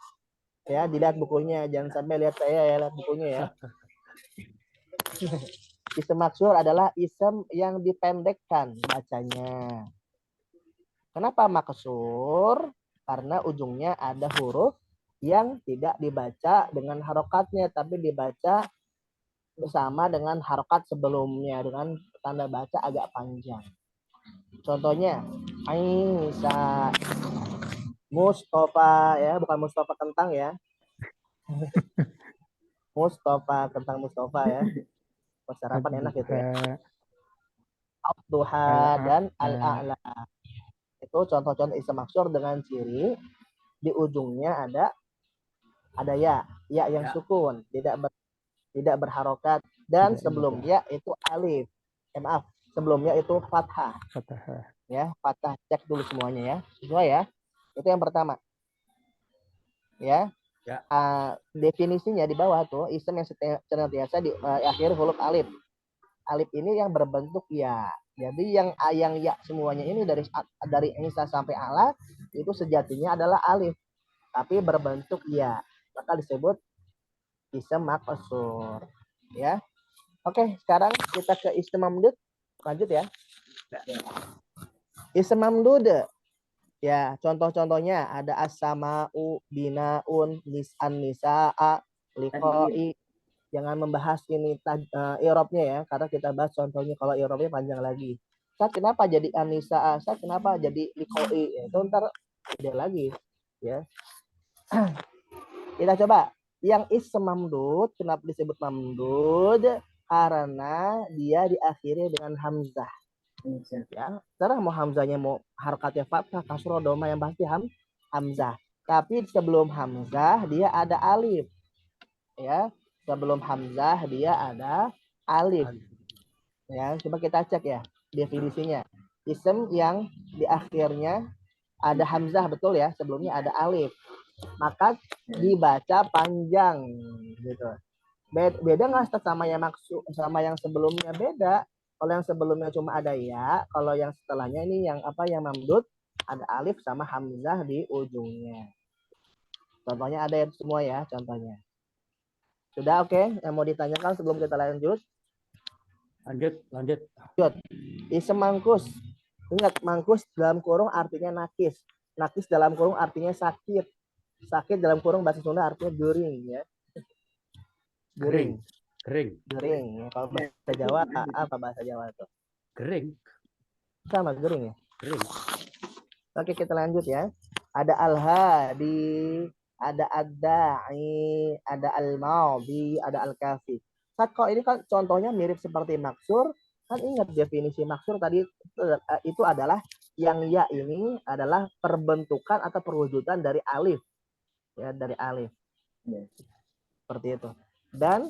Ya, dilihat bukunya, jangan sampai lihat saya ya, lihat bukunya ya. Isim maksur adalah isim yang dipendekkan bacanya. Kenapa maksur? Karena ujungnya ada huruf yang tidak dibaca dengan harokatnya, tapi dibaca bersama dengan harokat sebelumnya dengan tanda baca agak panjang. Contohnya Aisyah, Mustafa ya, bukan Mustafa kentang ya. Mustafa, kentang Mustafa ya. Sarapan enak gitu ya. Ad-duha dan al-a'la. Itu contoh-contoh isim maksur dengan ciri di ujungnya ada ya yang sukun, tidak berharokat, dan sebelumnya itu alif. Maaf, sebelumnya itu fathah. Ya, fathah. Cek dulu semuanya ya. Semua ya. Itu yang pertama. Ya. Definisinya di bawah tuh isim yang senantiasa di akhir huruf alif. Alif ini yang berbentuk ya. Jadi yang ya semuanya ini dari Isa sampai ala itu sejatinya adalah alif, tapi berbentuk ya. Maka disebut isim maksur. Ya. Oke, sekarang kita ke isim mamdud. Lanjut ya. Isim mamdud. Ya, contoh-contohnya ada as-sama'u, binaun, nisa'a, liqa'i. Jangan membahas ini i'rabnya ya, karena kita bahas contohnya kalau i'rabnya panjang lagi. Saat kenapa jadi an-nisa'a? Saat kenapa jadi liqa'i? Itu ntar beda lagi, ya. Kita coba yang isim mamdud, kenapa disebut mamdud? Karena dia diakhiri dengan hamzah. Ya, sekarang mau hamzahnya mau harokatnya fathah, kasroh, doma yang pasti hamzah. Tapi sebelum hamzah dia ada alif. Ya, sebelum hamzah dia ada alif. Ya, coba kita cek ya definisinya. Isim yang di akhirnya ada hamzah, betul ya, sebelumnya ada alif. Maka dibaca panjang gitu. Beda nggak sama yang maksud sama yang sebelumnya? Beda. Kalau yang sebelumnya cuma ada ya, kalau yang setelahnya ini yang apa yang mamdud ada alif sama hamzah di ujungnya. Contohnya ada yang semua ya, contohnya. Sudah oke? Yang mau ditanyakan sebelum kita lanjut? Lanjut. Isem mangkus. Ingat, mangkus dalam kurung artinya nakis. Nakis dalam kurung artinya sakit. Sakit dalam kurung bahasa Sunda artinya gering ya. Gering. Gering. Ya. Kalau bahasa Jawa apa bahasa Jawa itu? Gering. Sama gering ya. Gering. Oke, kita lanjut ya. Ada al-hadi, ada ad-da'i, ada al-maudi, ada al-kafi. Saat kalau ini kan contohnya mirip seperti maksur, kan ingat definisi maksur tadi itu adalah yang ya ini adalah perbentukan atau perwujudan dari alif. Ya, dari alif. Seperti itu. Dan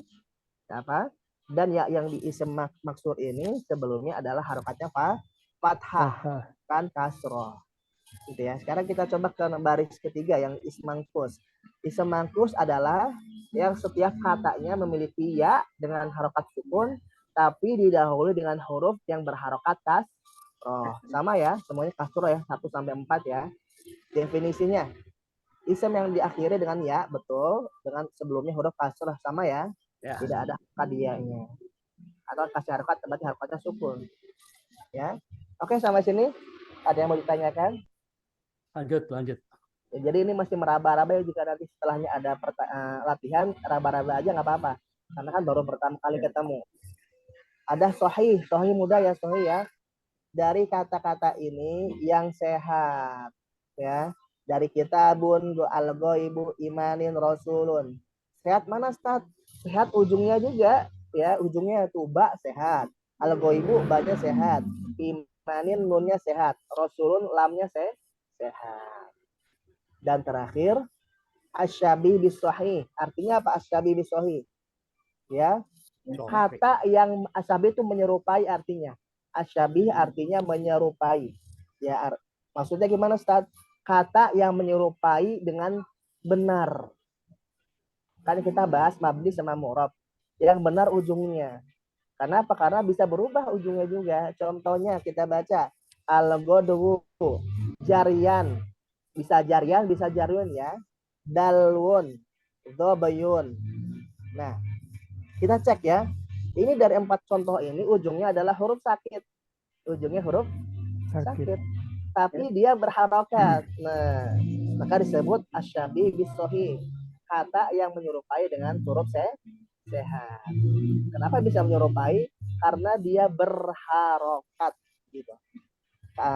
apa? Dan ya yang di isim maksur ini sebelumnya adalah harokatnya fathah kan kasroh. Gitu ya. Sekarang kita coba ke baris ketiga yang ism mangkus. Ism mangkus adalah yang setiap katanya memiliki ya dengan harokat sukun tapi didahului dengan huruf yang berharokat kasroh. Sama ya, semuanya kasroh ya, 1 sampai 4 ya. Definisinya ism yang diakhiri dengan ya, betul, dengan sebelumnya huruf kasroh sama ya. Ya. Tidak ada kadianya. Atau kasih harokat, berarti harokatnya sukun. Ya. Oke, sampai sini ada yang mau ditanyakan? Lanjut. Ya, jadi ini masih meraba-raba ya, jika nanti setelahnya ada latihan raba-raba aja nggak apa-apa karena kan baru pertama kali ketemu. Ada sohih mudah ya, sohih ya, dari kata-kata ini yang sehat ya, dari kitabun al-ghaibu imanin rasulun. Sehat mana Ustaz? Sehat ujungnya juga ya, ujungnya tuh ba sehat, al-ghaibu ba-nya sehat, imanin nunnya sehat, rasulun lamnya sehat. Dan terakhir asyabi bisohi. Artinya apa asyabi bisohi? Ya, kata yang asyabi itu menyerupai artinya. Asyabi artinya menyerupai. Ya, maksudnya gimana Ustaz? Kata yang menyerupai dengan benar. Kan kita bahas mabni sama mu'rab. Yang benar ujungnya. Kenapa? Karena bisa berubah ujungnya juga. Contohnya kita baca al-ghadwu jarian. Bisa jarian, bisa jaryun ya. Dalwun, dhobayun. Nah, kita cek ya. Ini dari 4 contoh ini ujungnya adalah huruf sakit. Ujungnya huruf sakit. Tapi dia berharokat. Nah, maka disebut asyabi bisohi. Kata yang menyerupai dengan huruf sehat. Kenapa bisa menyerupai? Karena dia berharokat gitu.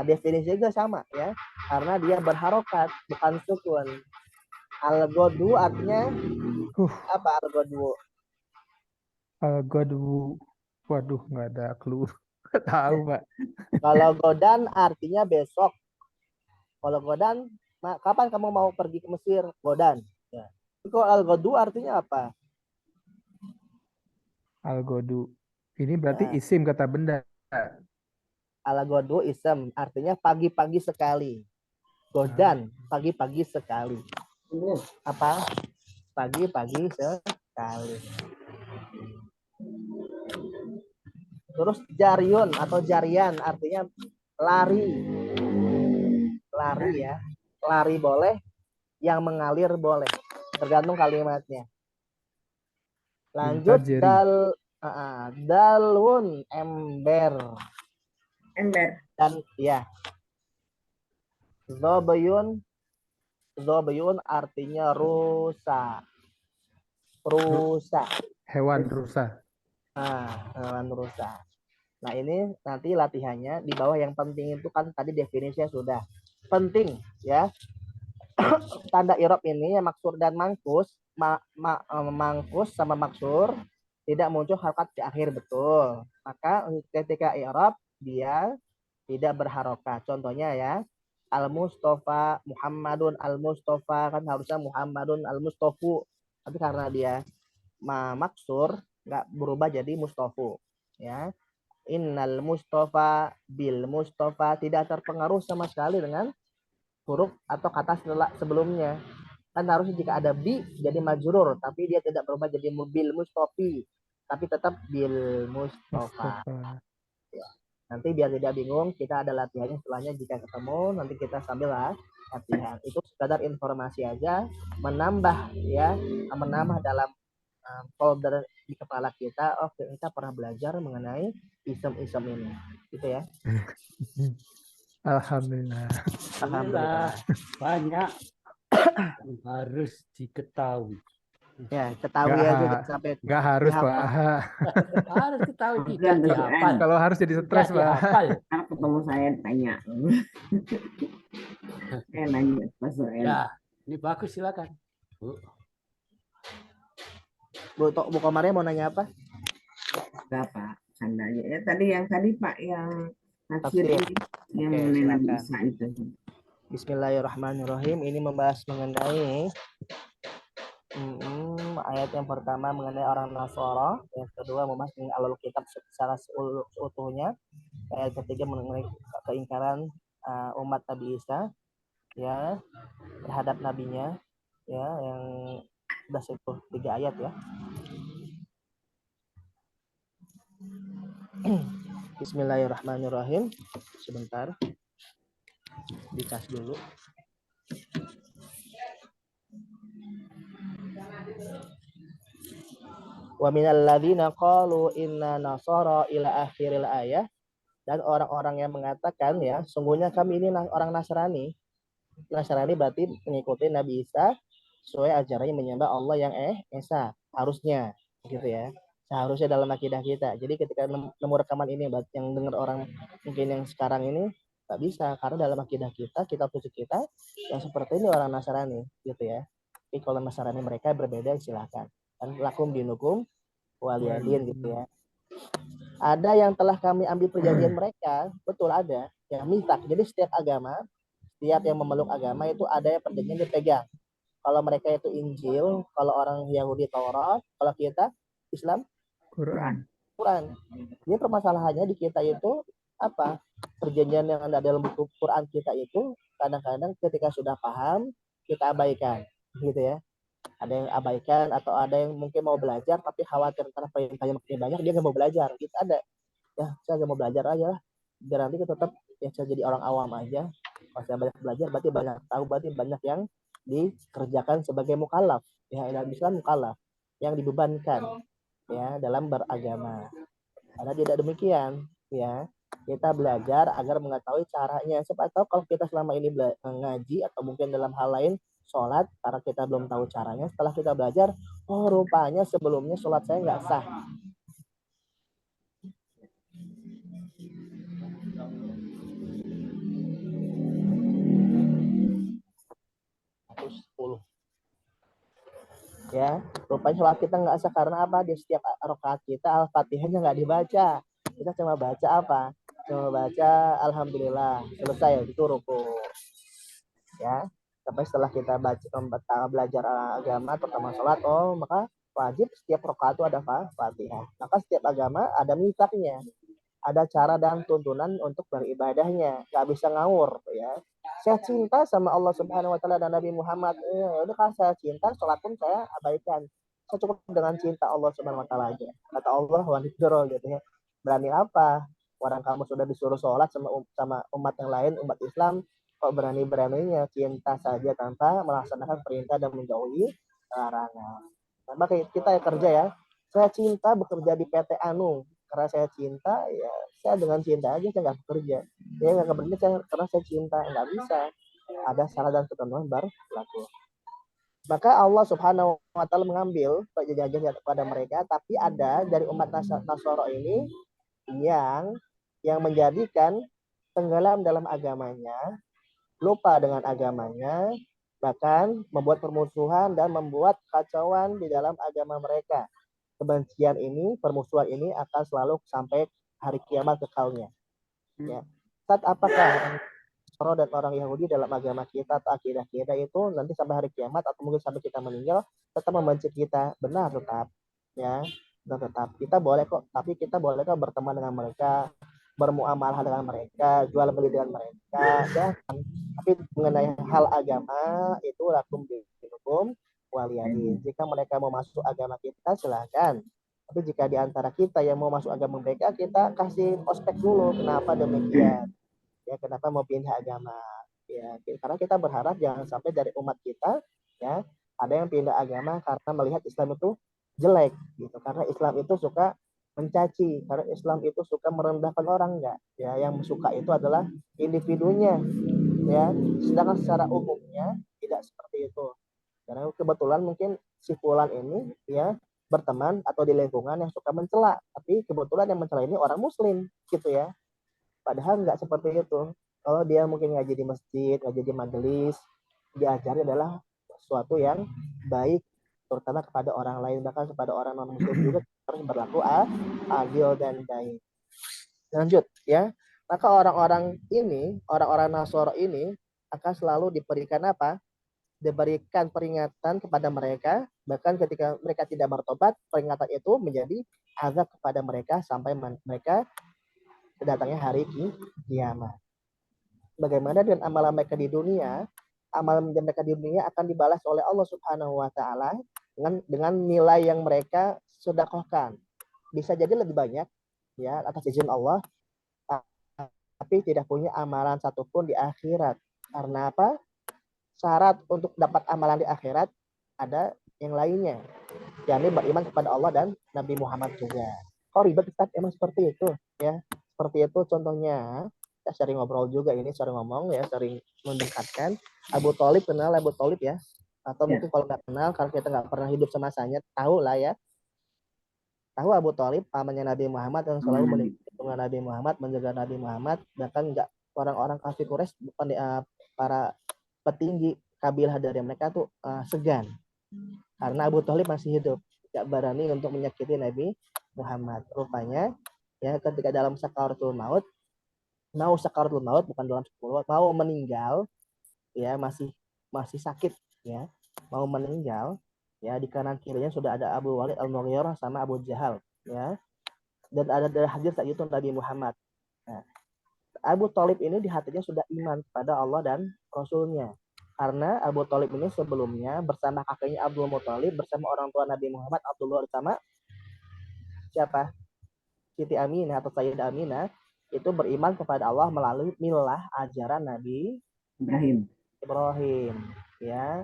Definisinya juga sama ya, karena dia berharokat bukan sukun. Al-ghadwu artinya apa? Al-ghadwu. Waduh, nggak ada clue. Tahu, Pak. Kalau godan artinya besok. Kalau godan, kapan kamu mau pergi ke Mesir? Godan. Ya. Kalau al-ghadwu artinya apa? Al-ghadwu. Ini berarti isim kata benda. Al-ghadwu isem artinya pagi-pagi sekali. Godan pagi-pagi sekali. Apa? Pagi-pagi sekali. Terus jaryun atau jarian artinya lari. Lari ya. Lari boleh, yang mengalir boleh. Tergantung kalimatnya. Lanjut dalun ember. Dan ya. Dhobayun artinya rusa. Hewan rusa. Hewan rusa. Nah, ini nanti latihannya di bawah yang penting itu kan tadi definisinya sudah. Penting ya. Tanda i'rab ini yang maksur dan mangkus, mangkus sama maksur tidak muncul harokat di akhir, betul. Maka ketika i'rab dia tidak berharokat. Contohnya ya, Al-Mustafa, Muhammadun Al-Mustafa, kan harusnya Muhammadun Al-Mustafu. Tapi karena dia maksur, nggak berubah jadi Mustafu. Ya, Innal Mustafa bil Mustafa, tidak terpengaruh sama sekali dengan huruf atau kata sebelumnya. Kan harusnya jika ada bi jadi majrur, tapi dia tidak berubah jadi bil Mustafi, tapi tetap bil Mustafa. Nanti biar tidak bingung, kita ada latihannya setelahnya. Jika ketemu nanti kita sambil latihan. Itu sekadar informasi aja, menambah dalam folder di kepala kita. Oh, kita pernah belajar mengenai isem-isem ini, gitu ya. Alhamdulillah. Alhamdulillah banyak yang harus diketahui. Ya, ketahui aja Nggak sampai nggak harus, Pak. dihafal. Harus ketahui Bukan, tidak dihafal. Kalau harus jadi Tidak stres, Pak. dihafal. Kalau ketemu saya tanya. Saya nanya Pak Soel. Ya, ini bagus silakan. Bu. Bu Komarnya mau nanya apa? Enggak Pak, sandanya. Ya tadi Pak yang tafsir Tafsir. ini yang Oke, mengenai Nabi silakan. Isa itu. Bismillahirrahmanirrahim. Ini membahas mengenai ayat yang pertama mengenai orang Nasara, yang kedua membahas mengenai alul kitab secara seutuhnya, ayat ketiga mengenai keingkaran umat Nabi Isa ya terhadap nabinya ya, yang sudah itu 3 ayat ya. Bismillahirrahmanirrahim. Sebentar, dicas dulu. Wa minal ladzina qalu inna nasara ila akhiril ayah, dan orang-orang yang mengatakan ya sungguhnya kami ini orang Nasrani. Nasrani berarti mengikuti Nabi Isa sesuai ajarannya menyembah Allah yang Esa, harusnya gitu ya. Seharusnya dalam akidah kita. Jadi ketika nemu rekaman ini yang dengar orang mungkin yang sekarang ini nggak bisa, karena dalam akidah kita prinsip kita yang seperti ini orang Nasrani gitu ya. Tapi kalau Nasrani mereka berbeda silakan. Dan lakum dinukum waliyadin gitu ya. Ada yang telah kami ambil perjanjian mereka, betul ada yang mitak. Jadi setiap agama, setiap yang memeluk agama itu ada yang perjanjian dipegang. Kalau mereka itu Injil, kalau orang Yahudi Taurat, kalau kita Islam Quran. Jadi permasalahannya di kita itu apa? Perjanjian yang ada dalam buku Quran kita itu kadang-kadang ketika sudah paham kita abaikan, gitu ya. Ada yang abaikan atau ada yang mungkin mau belajar tapi khawatir karena perintahnya makin banyak dia nggak mau belajar. Gitu ada. Ya, saya nggak mau belajar aja lah. Biar nanti kita tetap ya saya jadi orang awam aja. Kalau saya banyak belajar berarti banyak tahu, berarti banyak yang dikerjakan sebagai mukallaf. Ya, dalam Islam mukallaf yang dibebankan ya dalam beragama. Karena tidak demikian ya. Kita belajar agar mengetahui caranya. Siapa tahu kalau kita selama ini ngaji atau mungkin dalam hal lain sholat, karena kita belum tahu caranya, setelah kita belajar, oh rupanya sebelumnya sholat saya nggak sah. Ya, rupanya sholat kita nggak sah karena apa? Di setiap rakaat kita Al-Fatihahnya nggak dibaca. Kita cuma baca apa? Cuma baca Alhamdulillah, selesai itu ruku. Ya, sampai setelah kita belajar agama terutama sholat, oh maka wajib setiap rakaat itu ada Fatihah. Maka setiap agama ada mitaknya, ada cara dan tuntunan untuk beribadahnya, nggak bisa ngawur ya. Saya cinta sama Allah Subhanahu Wa Taala dan Nabi Muhammad. Udah kan saya cinta, sholat pun saya abaikan. Saya cukup dengan cinta Allah Subhanahu Wa Taala aja. Kata Allah wanitro gitu ya. Berani apa? Orang kamu sudah disuruh sholat sama umat yang lain, umat Islam, kok berani-beraninya cinta saja tanpa melaksanakan perintah dan menjauhi larangan. Nah, maka kita kerja ya. Saya cinta bekerja di PT Anu karena saya cinta ya. Saya dengan cinta aja saya nggak bekerja. Saya nggak bekerja karena saya cinta, nggak bisa. Ada syarat dan ketentuan berlaku. Maka Allah Subhanahu Wa Taala mengambil perjanjian kepada mereka, tapi ada dari umat Nasara ini yang menjadikan tenggelam dalam agamanya, lupa dengan agamanya, bahkan membuat permusuhan dan membuat kacauan di dalam agama mereka. Kebencian ini, permusuhan ini akan selalu sampai hari kiamat kekalnya. Ya. Saat apakah orang dan orang Yahudi dalam agama kita atau akidah kita itu nanti sampai hari kiamat atau mungkin sampai kita meninggal tetap membenci kita? Benar, tetap. Ya, tetap. Kita boleh kok, tapi kita boleh kok berteman dengan mereka, bermuamalah dengan mereka, jual beli dengan mereka, ya. Tapi mengenai hal agama itu lakum dinukum waliyadin. Jika mereka mau masuk agama kita silakan. Tapi jika di antara kita yang mau masuk agama mereka, kita kasih ospek dulu kenapa demikian. Ya, kenapa mau pindah agama. Ya, karena kita berharap jangan sampai dari umat kita ya ada yang pindah agama karena melihat Islam itu jelek gitu. Karena Islam itu suka mencaci, karena Islam itu suka merendahkan orang enggak. Ya, yang suka itu adalah individunya ya. Sedangkan secara umumnya tidak seperti itu. Karena kebetulan mungkin si fulan ini ya berteman atau di lingkungan yang suka mencela, tapi kebetulan yang mencela ini orang muslim gitu ya. Padahal nggak seperti itu. Kalau dia mungkin ngaji di masjid, ngaji di majelis, diajari adalah sesuatu yang baik, terutama kepada orang lain, bahkan kepada orang non muslim juga harus berlaku adil dan baik. Lanjut ya. Maka orang-orang ini, orang-orang Nasoro ini akan selalu diberikan apa? Diberikan peringatan kepada mereka, bahkan ketika mereka tidak bertobat, peringatan itu menjadi azab kepada mereka sampai mereka datangnya hari kiamat. Bagaimana dengan amalan mereka di dunia? Amalan mereka di dunia akan dibalas oleh Allah Subhanahu wa taala dengan nilai yang mereka sedekahkan. Bisa jadi lebih banyak ya atas izin Allah, tapi tidak punya amalan satupun di akhirat. Karena apa? Syarat untuk dapat amalan di akhirat ada yang lainnya, yakni beriman kepada Allah dan Nabi Muhammad juga. Kok ribet Ustaz? Emang seperti itu ya. Seperti itu contohnya. Kita sering ngobrol juga ini, sering ngomong ya, sering mendekatkan. Abu Thalib, kenal Abu Thalib ya? Atau mungkin kalau nggak kenal, kalau kita nggak pernah hidup semasanya, tahu lah ya. Tahu Abu Thalib, pamannya Nabi Muhammad yang selalu melindungi Nabi Muhammad, menjaga Nabi Muhammad, bahkan nggak orang-orang kafir Quraisy, bukan para petinggi kabilah dari mereka tuh segan. Karena Abu Thalib masih hidup, tidak berani untuk menyakiti Nabi Muhammad. Rupanya ya ketika dalam sakaratul maut, bukan dalam sakaratul maut, mau meninggal ya, masih sakit ya, mau meninggal ya, di kanan kirinya sudah ada Abu Walid Al-Mughirah sama Abu Jahal ya, dan ada hadir saat itu Nabi Muhammad. Nah, Abu Thalib ini di hatinya sudah iman kepada Allah dan Rasulnya, karena Abu Thalib ini sebelumnya bersama kakeknya Abdul Muthalib, bersama orang tua Nabi Muhammad Abdullah, bersama siapa? Siti Aminah atau Sayyidah Aminah, itu beriman kepada Allah melalui milah ajaran Nabi Ibrahim ya.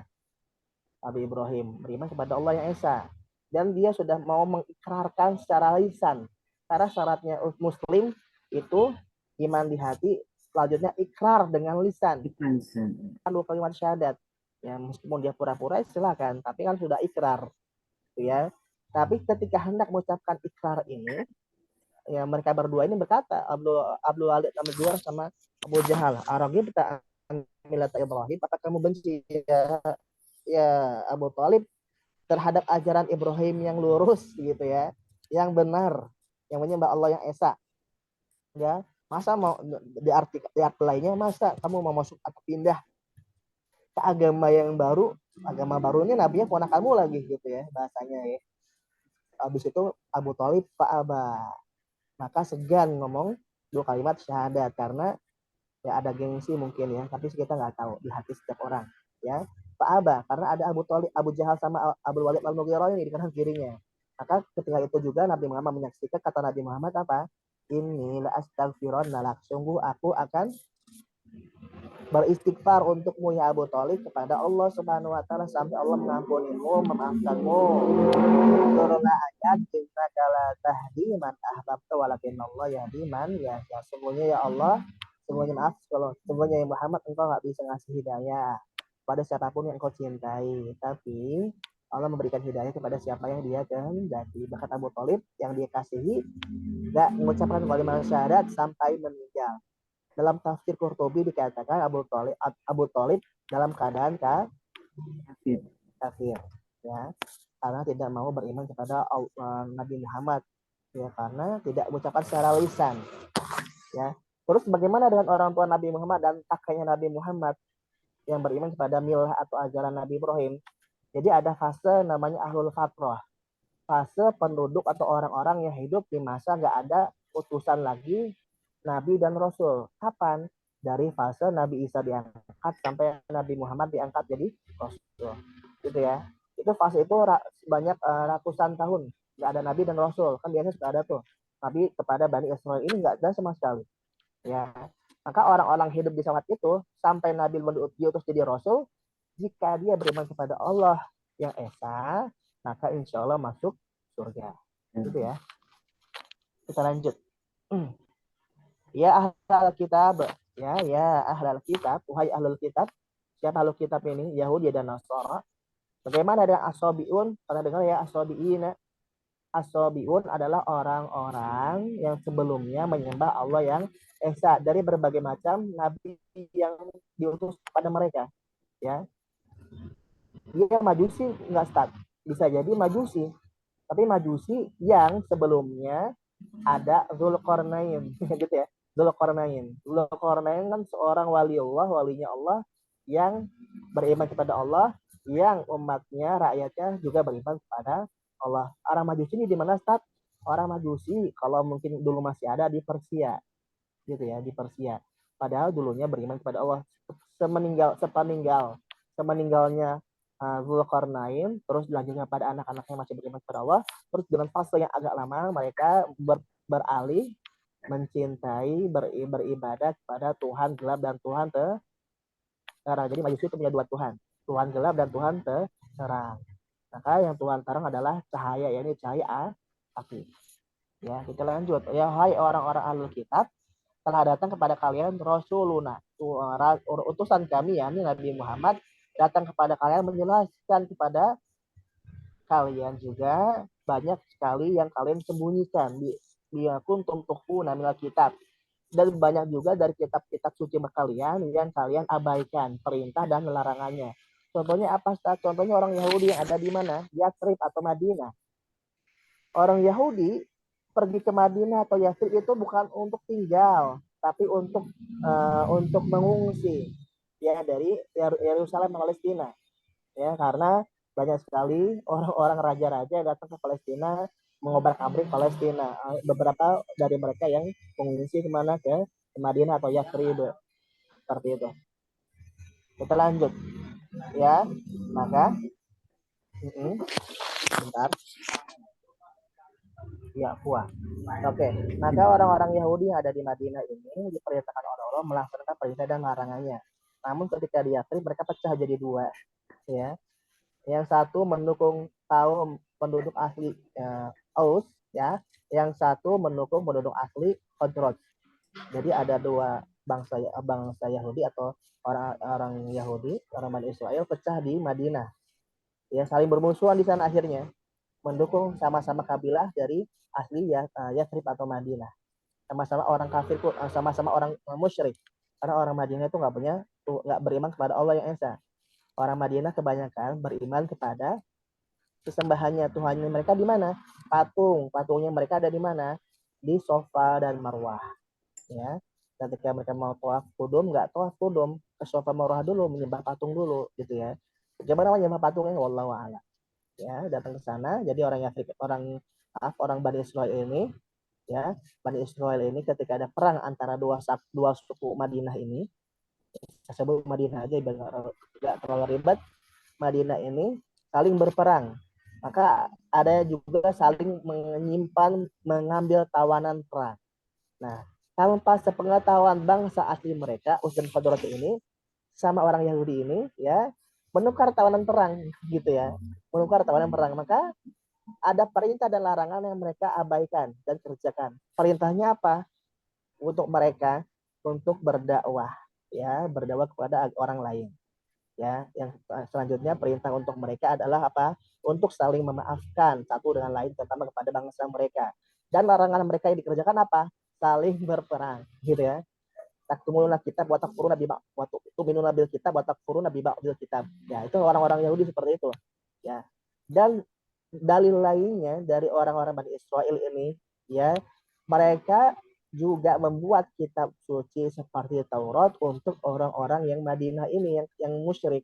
Nabi Ibrahim beriman kepada Allah yang Esa, dan dia sudah mau mengikrarkan secara lisan, karena syaratnya muslim itu iman di hati, selanjutnya ikrar dengan lisan, kan 2 kalimat syahadat ya, meskipun dia pura-pura silakan, tapi kan sudah ikrar ya. Tapi ketika hendak mengucapkan ikrar ini ya, mereka berdua ini berkata, Abdul Walid sama Abu Jahal, Aragibta milat Ibrahim, apakah kamu benci ya Abu Thalib terhadap ajaran Ibrahim yang lurus gitu ya, yang benar, yang menyembah Allah yang Esa ya. Masa mau di arti lainnya, masa kamu mau masuk atau pindah ke agama yang baru, agama baru ini nabinya ponakanmu lagi gitu ya bahasanya ya. Habis itu Abu Thalib fa'aba, maka segan ngomong 2 kalimat syahadat, karena ya ada gengsi mungkin ya, tapi kita nggak tahu di hati setiap orang ya. Fa'aba, karena ada Abu Thalib, Abu Jahal sama Abu Walid Al-Mughirah ini di kanan kirinya. Maka ketika itu juga Nabi Muhammad menyaksikan, kata Nabi Muhammad apa? Inni la astaghfironna lak, sungguh aku akan beristighfar untukmu ya Abu Thalib kepada Allah Subhanahu wa taala sampai Allah mengampunimu, memaafkanmu. Turunlah ayat innaka la tahdi man ahbabta walakinallah yahdi man yasha. Sungguhnya ya Allah, sungguhnya maaf kalau sungguhnya ya Muhammad, engkau nggak bisa ngasih hidayah pada siapapun yang engkau cintai, tapi Allah memberikan hidayah kepada siapa yang dia kehendaki. Bahkan Abu Thalib yang dia kasihi nggak mengucapkan kalimat syahadat sampai meninggal. Dalam tafsir Qurtubi dikatakan Abu Thalib dalam keadaan kafir ya, karena tidak mau beriman kepada Nabi Muhammad ya, karena tidak mengucapkan secara lisan ya. Terus bagaimana dengan orang tua Nabi Muhammad dan kakeknya Nabi Muhammad yang beriman kepada milah atau ajaran Nabi Ibrahim? Jadi ada fase namanya ahlul fatrah, fase penduduk atau orang-orang yang hidup di masa nggak ada utusan lagi Nabi dan Rasul. Kapan? Dari fase Nabi Isa diangkat sampai Nabi Muhammad diangkat jadi Rasul. Gitu ya. Itu fase itu banyak ratusan tahun nggak ada nabi dan rasul. Kan biasanya sudah ada tuh nabi kepada Bani Israel, ini nggak ada sama sekali. Ya, maka orang-orang hidup di saat itu sampai nabi diutus jadi rasul, jika dia beriman kepada Allah yang esa, maka insya Allah masuk surga. Gitu ya. Kita lanjut. Ya ahlal kitab, ya ahlal kitab, wahai ahlul kitab. Siapa ahlul kitab ini? Yahudi dan Nasara. Bagaimana dengan asobiun? Pernah dengar ya asobiina? Asobiun adalah orang-orang yang sebelumnya menyembah Allah yang esa dari berbagai macam nabi yang diutus kepada mereka. Ya, dia majusi nggak start, bisa jadi majusi, tapi majusi yang sebelumnya ada Zulkarnain gitu ya. Zulkarnain kan seorang walinya Allah yang beriman kepada Allah, yang umatnya, rakyatnya juga beriman kepada Allah. Orang Majusi ini di mana, Ustaz? Orang Majusi kalau mungkin dulu masih ada di Persia, gitu ya, di Persia. Padahal dulunya beriman kepada Allah. Semeninggalnya Zulkarnain, terus dilanjutkan pada anak-anaknya masih beriman kepada Allah. Terus dengan fase yang agak lama mereka beralih mencintai, beribadah kepada Tuhan gelap dan Tuhan terang. Jadi Majusi itu punya dua Tuhan, Tuhan gelap dan Tuhan terang. Maka yang Tuhan terang adalah cahaya, yakni cahaya api. Ya, kita lanjut. Ya, hai orang-orang ahlul kitab, telah datang kepada kalian Rasuluna, utusan kami, yakni Nabi Muhammad, datang kepada kalian menjelaskan kepada kalian juga banyak sekali yang kalian sembunyikan di kuntum tukhfuna minal kitab, dan banyak juga dari kitab-kitab suci kalian yang kalian abaikan perintah dan larangannya. Contohnya apa, Ustaz? Contohnya orang Yahudi yang ada di mana? Yatsrib atau Madinah. Orang Yahudi pergi ke Madinah atau Yatsrib itu bukan untuk tinggal, tapi untuk mengungsi ya dari Yerusalem ke Palestina. Ya, karena banyak sekali orang-orang raja-raja yang datang ke Palestina mengobrak-abrik Palestina. Beberapa dari mereka yang mengungsi kemana, ke Madinah atau Yatsrib, seperti itu. Kita lanjut ya. Maka bentar ya, puas. Oke, maka orang-orang Yahudi yang ada di Madinah ini diperintahkan oleh Allah melaksanakan perintah dan larangannya. Namun ketika di Yatsrib mereka pecah jadi dua, ya. Yang satu mendukung kaum penduduk asli Aus, ya. Yang satu mendukung penduduk asli Khazraj. Jadi ada dua bangsa Yahudi atau orang Yahudi, orang Bani Israel pecah di Madinah. Ya, saling bermusuhan di sana akhirnya. Mendukung sama-sama kabilah dari asli Yatsrib atau Madinah. Sama-sama orang kafir, sama-sama orang musyrik. Karena orang Madinah itu nggak beriman kepada Allah yang esa. Orang Madinah kebanyakan beriman kepada sesembahannya, Tuhannya mereka di mana? Patungnya mereka ada di mana? Di Safa dan Marwah. Ya, ketika mereka mau tawaf kudum, nggak tawaf kudum, ke Safa Marwah dulu, menyembah patung dulu, gitu ya. Gimana menyembah patungnya? Wallahu a'lam. Ya, datang ke sana. Jadi orang Bani Israel ini, ya, Bani Israel ini ketika ada perang antara dua suku Madinah ini, saya sebut Madinah aja biar nggak terlalu ribet. Madinah ini saling berperang, maka ada juga saling mengambil tawanan perang. Nah, tanpa sepengetahuan bangsa asli mereka, Aus dan Khazraj ini sama orang Yahudi ini, ya, menukar tawanan perang, gitu ya, menukar tawanan perang. Maka ada perintah dan larangan yang mereka abaikan dan kerjakan. Perintahnya apa? Untuk mereka untuk berdakwah, ya, berdakwah kepada orang lain. Ya, yang selanjutnya perintah untuk mereka adalah apa? Untuk saling memaafkan satu dengan lain, terutama kepada bangsa mereka. Dan larangan mereka yang dikerjakan apa? Saling berperang, gitu ya. Taktumuluna kitab wa takfuruna bi ba'd wa tu'minuna bil kitab wa takfuruna bi ba'dil kitab. Ya, itu orang-orang Yahudi seperti itu. Ya. Dan dalil lainnya dari orang-orang Bani Israel ini, ya, mereka juga membuat kitab suci seperti Taurat untuk orang-orang yang Madinah ini, yang musyrik,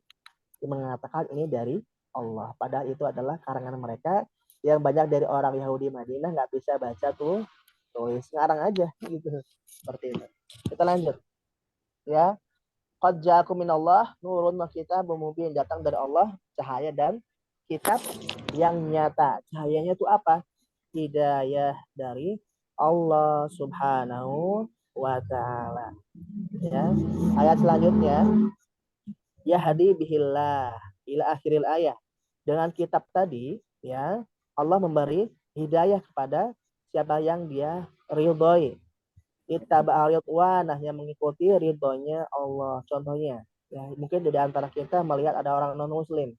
yang mengatakan ini dari Allah. Padahal itu adalah karangan mereka yang banyak dari orang Yahudi Madinah nggak bisa baca tulis, ngarang aja gitu, seperti itu. Kita lanjut ya. Qad ja'akum minallah nurun wa kitabun mubin, datang dari Allah cahaya dan kitab yang nyata. Cahayanya itu apa? hidayah dari Allah Subhanahu wa taala. Ya. Ayat selanjutnya, yahdi bihillah ila akhiril ayat. Dengan kitab tadi, ya, Allah memberi hidayah kepada siapa yang dia ridhoi. Ittaba ridwanah, yang mengikuti ridhonya Allah. Contohnya, ya, mungkin di antara kita melihat ada orang non muslim.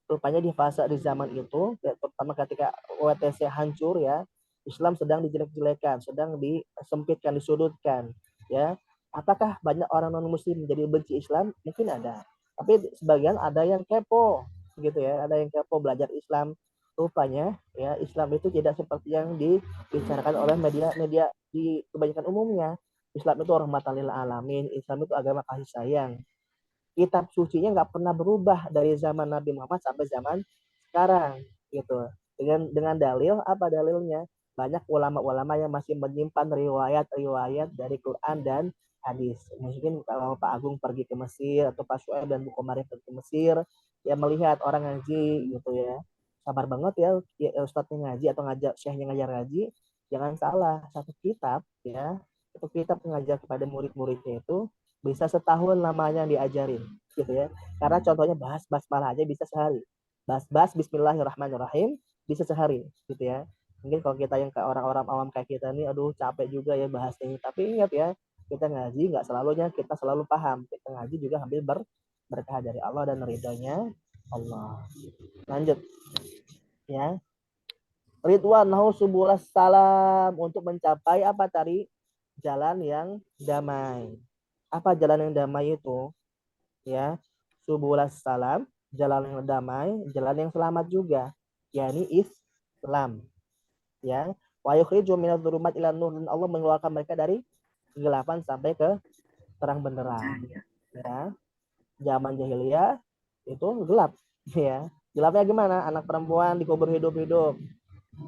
Rupanya di fase di zaman itu, ya, terutama ketika WTC hancur, ya, Islam sedang dijelek-jelekan, sedang disempitkan, disudutkan, ya. Apakah banyak orang non muslim menjadi benci Islam? Mungkin ada. Tapi sebagian ada yang kepo, gitu ya, ada yang kepo belajar Islam. Rupanya, ya, Islam itu tidak seperti yang dibicarakan oleh media-media di kebanyakan umumnya. Islam itu rahmatan lil alamin, Islam itu agama kasih sayang. Kitab sucinya nggak pernah berubah dari zaman Nabi Muhammad sampai zaman sekarang, gitu. Dengan dalil, apa dalilnya? Banyak ulama-ulama yang masih menyimpan riwayat-riwayat dari Quran dan hadis. Mungkin kalau Pak Agung pergi ke Mesir atau Pak Syuaib dan Bu Komari pergi ke Mesir, ya melihat orang ngaji, gitu ya. Sabar banget ya, ustadznya ngaji atau ngajak syekhnya ngajar ngaji, jangan salah, satu kitab, ya, satu kitab mengajar kepada murid-muridnya itu bisa setahun lamanya diajarin, gitu ya. Karena contohnya bahas basmalah aja bisa sehari, bahas Bismillahirrahmanirrahim bisa sehari, gitu ya. Mungkin kalau kita yang ke orang-orang awam kayak kita nih, aduh capek juga ya bahas ini. Tapi ingat ya, kita ngaji nggak selalunya kita selalu paham. Kita ngaji juga ambil berkah dari Allah dan ridhonya Allah. Lanjut, ya. Ridwanahu subulas salam, untuk mencapai apa tadi? Jalan yang damai. Apa jalan yang damai itu? Ya, subulas salam, jalan yang damai, jalan yang selamat juga, yakni Islam. Ya, wa yukhriju minadh dhulumat ila nur, dan Allah mengeluarkan mereka dari kegelapan sampai ke terang benderang. Ya, zaman jahiliyah itu gelap, ya. Gelapnya gimana? Anak perempuan dikubur hidup-hidup.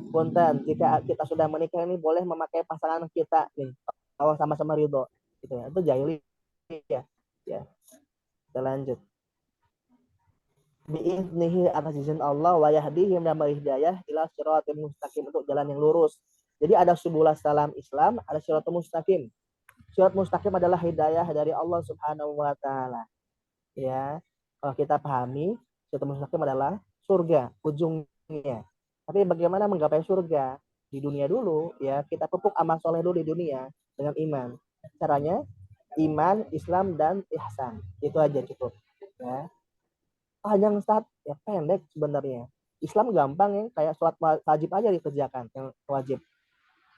Punten, jika kita sudah menikah ini boleh memakai pasangan kita nih, kalau sama-sama ridho, gitu ya. Itu jahiliyah, ya. Kita lanjut. Biiznihi, atas izin Allah, wa yahdihim, dan hidayah ila siratal mustaqim, untuk jalan yang lurus. Jadi ada subulas salam Islam, ada siratal mustaqim. Sirat mustaqim adalah hidayah dari Allah Subhanahu wa taala. Ya. Kalau kita pahami, siratal mustaqim adalah surga ujungnya. Tapi bagaimana menggapai surga? Di dunia dulu, ya, kita pupuk amal soleh dulu di dunia dengan iman. Caranya iman, Islam, dan ihsan. Itu aja cukup, ya. Panjang Ustaz, ya pendek sebenarnya. Islam gampang ya, kayak sholat wajib aja dikerjakan, yang wajib.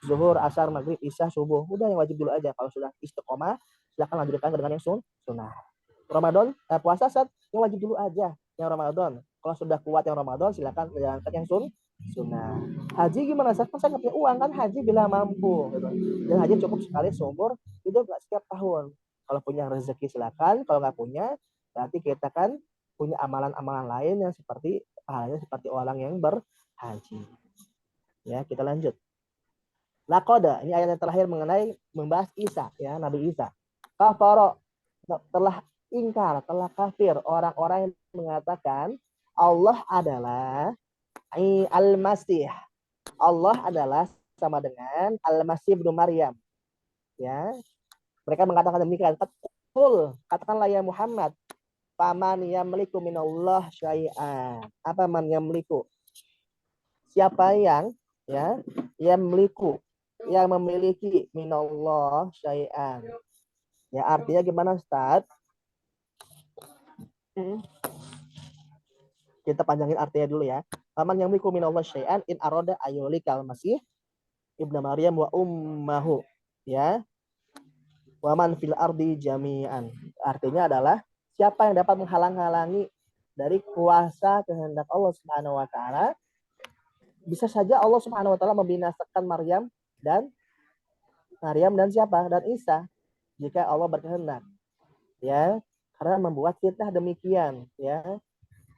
Zuhur, asar, maghrib, isya, subuh, udah yang wajib dulu aja. Kalau sudah istiqomah, silakan lanjutkan dengan yang sunnah. Ramadan, puasa Ustaz, yang wajib dulu aja, yang Ramadan. Kalau sudah kuat yang Ramadan, silakan jalankan yang sunnah. Haji gimana Ustaz? Kan saya nggak punya uang, kan haji bila mampu. Gitu. Dan haji cukup sekali seumur hidup, nggak setiap tahun. Kalau punya rezeki silakan, kalau nggak punya, berarti kita kan punya amalan-amalan lain yang seperti halnya seperti orang yang berhaji. Ya, kita lanjut. Laqad, ini ayat yang terakhir mengenai membahas Isa, ya, Nabi Isa. Kafara, telah ingkar, telah kafir orang-orang yang mengatakan Allah adalah Al-Masih. Allah adalah sama dengan Al-Masih ibnu Maryam. Ya. Mereka mengatakan demikian. Qul, katakanlah ya Muhammad, paman yamliku minallah syai'an. Apa man yamliku? Siapa yang, ya, yamliku, yang memiliki minallah syai'an. Ya, artinya gimana Ustaz? Kita panjangin artinya dulu ya. Paman yamliku minallah syai'an in aroda ayyulikal masih ibnu Maryam wa ummahu. Ya. Wa man fil ardi jami'an. Artinya adalah siapa yang dapat menghalang-halangi dari kuasa kehendak Allah Subhanahu wa taala, bisa saja Allah Subhanahu wa taala membinasakan Maryam dan siapa? Dan Isa, jika Allah berkehendak. Ya, karena membuat fitnah demikian, ya.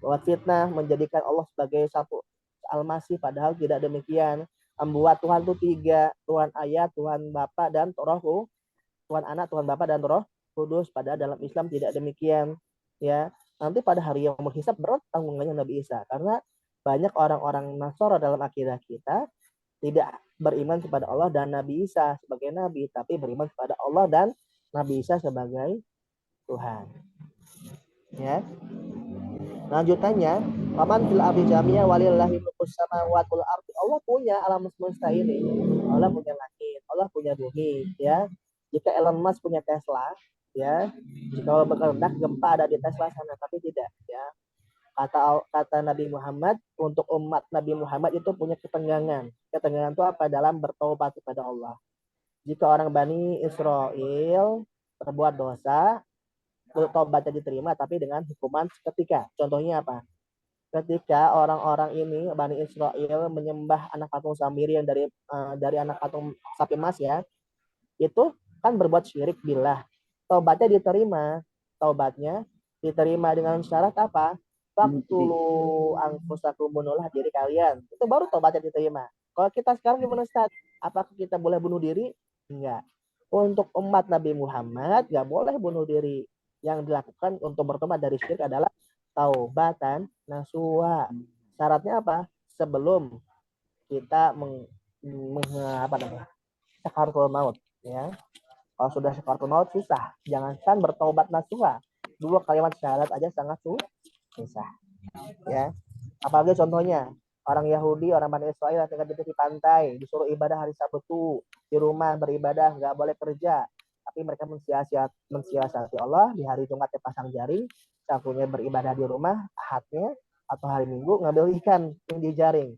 Membuat fitnah menjadikan Allah sebagai satu Al-Masih, padahal tidak demikian. Membuat Tuhan itu tiga, Tuhan Ayat, Tuhan Bapa, dan Roh, Tuhan Anak, Tuhan Bapa, dan Roh Kudus. Padahal dalam Islam tidak demikian, ya. Nanti pada hari yang menghisab berat tanggungannya Nabi Isa, karena banyak orang-orang Nasara dalam akidah kita tidak beriman kepada Allah dan Nabi Isa sebagai nabi, tapi beriman kepada Allah dan Nabi Isa sebagai Tuhan. Ya. Lanjutannya, paman fil ardi jami'a walillahi mulkus samawati wal ardi. Allah punya alam semesta ini. Allah punya langit, Allah punya bumi, ya. Jika Elon Musk punya Tesla, ya. Jika Allah berkehendak gempa ada di Tesla sana, tapi tidak, ya. Kata Nabi Muhammad, untuk umat Nabi Muhammad itu punya ketegangan. Ketegangan itu apa? Dalam bertaubat kepada Allah. Jika orang Bani Israel berbuat dosa, taubatnya diterima tapi dengan hukuman seketika. Contohnya apa? Ketika orang-orang ini Bani Israel menyembah anak patung Samiri yang dari anak patung sapi emas, ya, itu kan berbuat syirik billah. Taubatnya diterima. Taubatnya diterima dengan syarat apa? Faktulu anfusakum, bunuhlah diri kalian. Itu baru taubatnya diterima. Kalau kita sekarang gimana, Ustaz? Apakah kita boleh bunuh diri? Enggak. Untuk umat Nabi Muhammad nggak boleh bunuh diri. Yang dilakukan untuk bertobat dari syirik adalah taubatan nasuha. Syaratnya apa? Sebelum kita sakaratul maut, ya. Kalau sudah sakaratul maut susah. Jangankan bertaubat nasuha. 2 kalimat syahadat aja sangat susah. Ya. Apalagi contohnya orang Yahudi, orang Bani Israel tinggal di pantai, disuruh ibadah hari Sabtu, di rumah beribadah, nggak boleh kerja. Tapi mereka mensiasati Allah di hari Jumatnya pasang jaring, Sabtunya beribadah di rumah, Ahadnya atau hari Minggu ngambil ikan yang dijaring.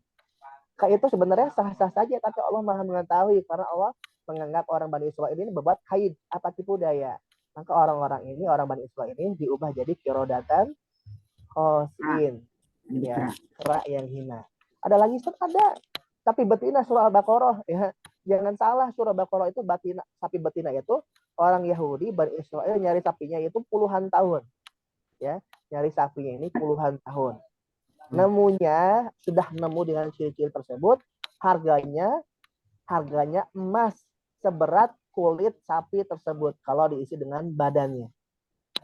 Kayak itu sebenarnya sah-sah saja, tapi Allah Maha mengetahui karena Allah menganggap orang Bani Israel ini berbuat haid, apa tipu daya. Maka orang-orang ini, orang Bani Israel ini diubah jadi kirodatan khosin, ya, kera yang hina. Ada lagi, Ustaz? Ada. Tapi betina surah Al-Baqarah, ya. Jangan salah, surah Al-Baqarah itu betina, sapi betina itu orang Yahudi Bani Israel nyari sapinya itu puluhan tahun. Ya, nyari sapinya ini puluhan tahun. Nemunya sudah nemu dengan ciri-ciri tersebut, harganya emas seberat kulit sapi tersebut kalau diisi dengan badannya.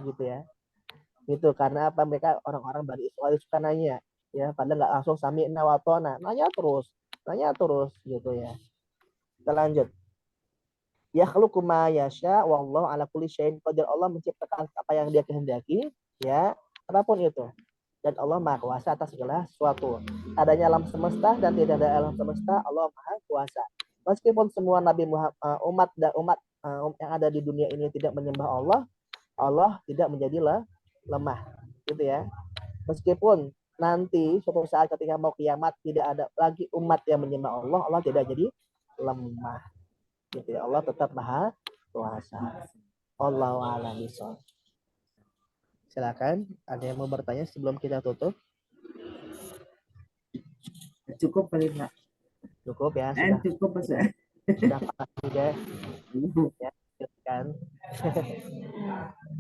Gitu ya. Itu karena apa? Mereka orang-orang Bani Israel suka nanya, ya, padahal nggak langsung sami'na wa ata'na, nanya terus gitu ya. Kita lanjut. Ya khluqu ma yasha wallahu ala kulli syai'in qadir. Allah menciptakan apa yang Dia kehendaki, ya, apapun itu. Dan Allah Maha Kuasa atas segala sesuatu. Adanya alam semesta dan tidak ada alam semesta, Allah Maha Kuasa. Meskipun semua nabi umat yang ada di dunia ini tidak menyembah Allah, Allah tidak menjadi lemah, gitu ya. Meskipun nanti suatu saat ketika mau kiamat tidak ada lagi umat yang menyembah Allah, Allah tidak jadi lemah. Gitu ya. Allah tetap Maha Kuasa. Allahu a'lam bishawab. Silakan, ada yang mau bertanya sebelum kita tutup? Cukup kali, Pak. Cukup ya, Cukup, Pak. sudah pas juga ya, kan.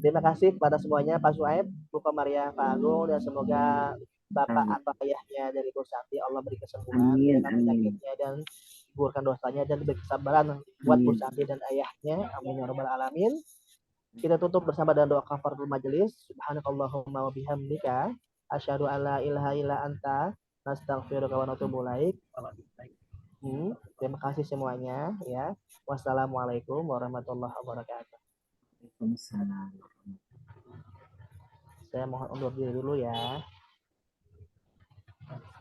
Terima kasih kepada semuanya, Pak Suhaib, Bu Maria, Pak Agung, dan semoga Bapak atau ayahnya dari Bu Sakti Allah beri kesembuhan dalam penyakitnya dan gugurkan dosanya dan beri kesabaran buat Bu Sakti dan ayahnya. Amin ya rabbal alamin. Kita tutup bersama dengan doa kafaratul majelis. Subhanakallahumma wa bihamdika asyhadu an la ilaha illa anta nastaghfiruka wa natubu ilaik. Terima kasih semuanya, ya. Wassalamualaikum warahmatullahi wabarakatuh. Waalaikumsalam. Saya mohon undur diri dulu ya.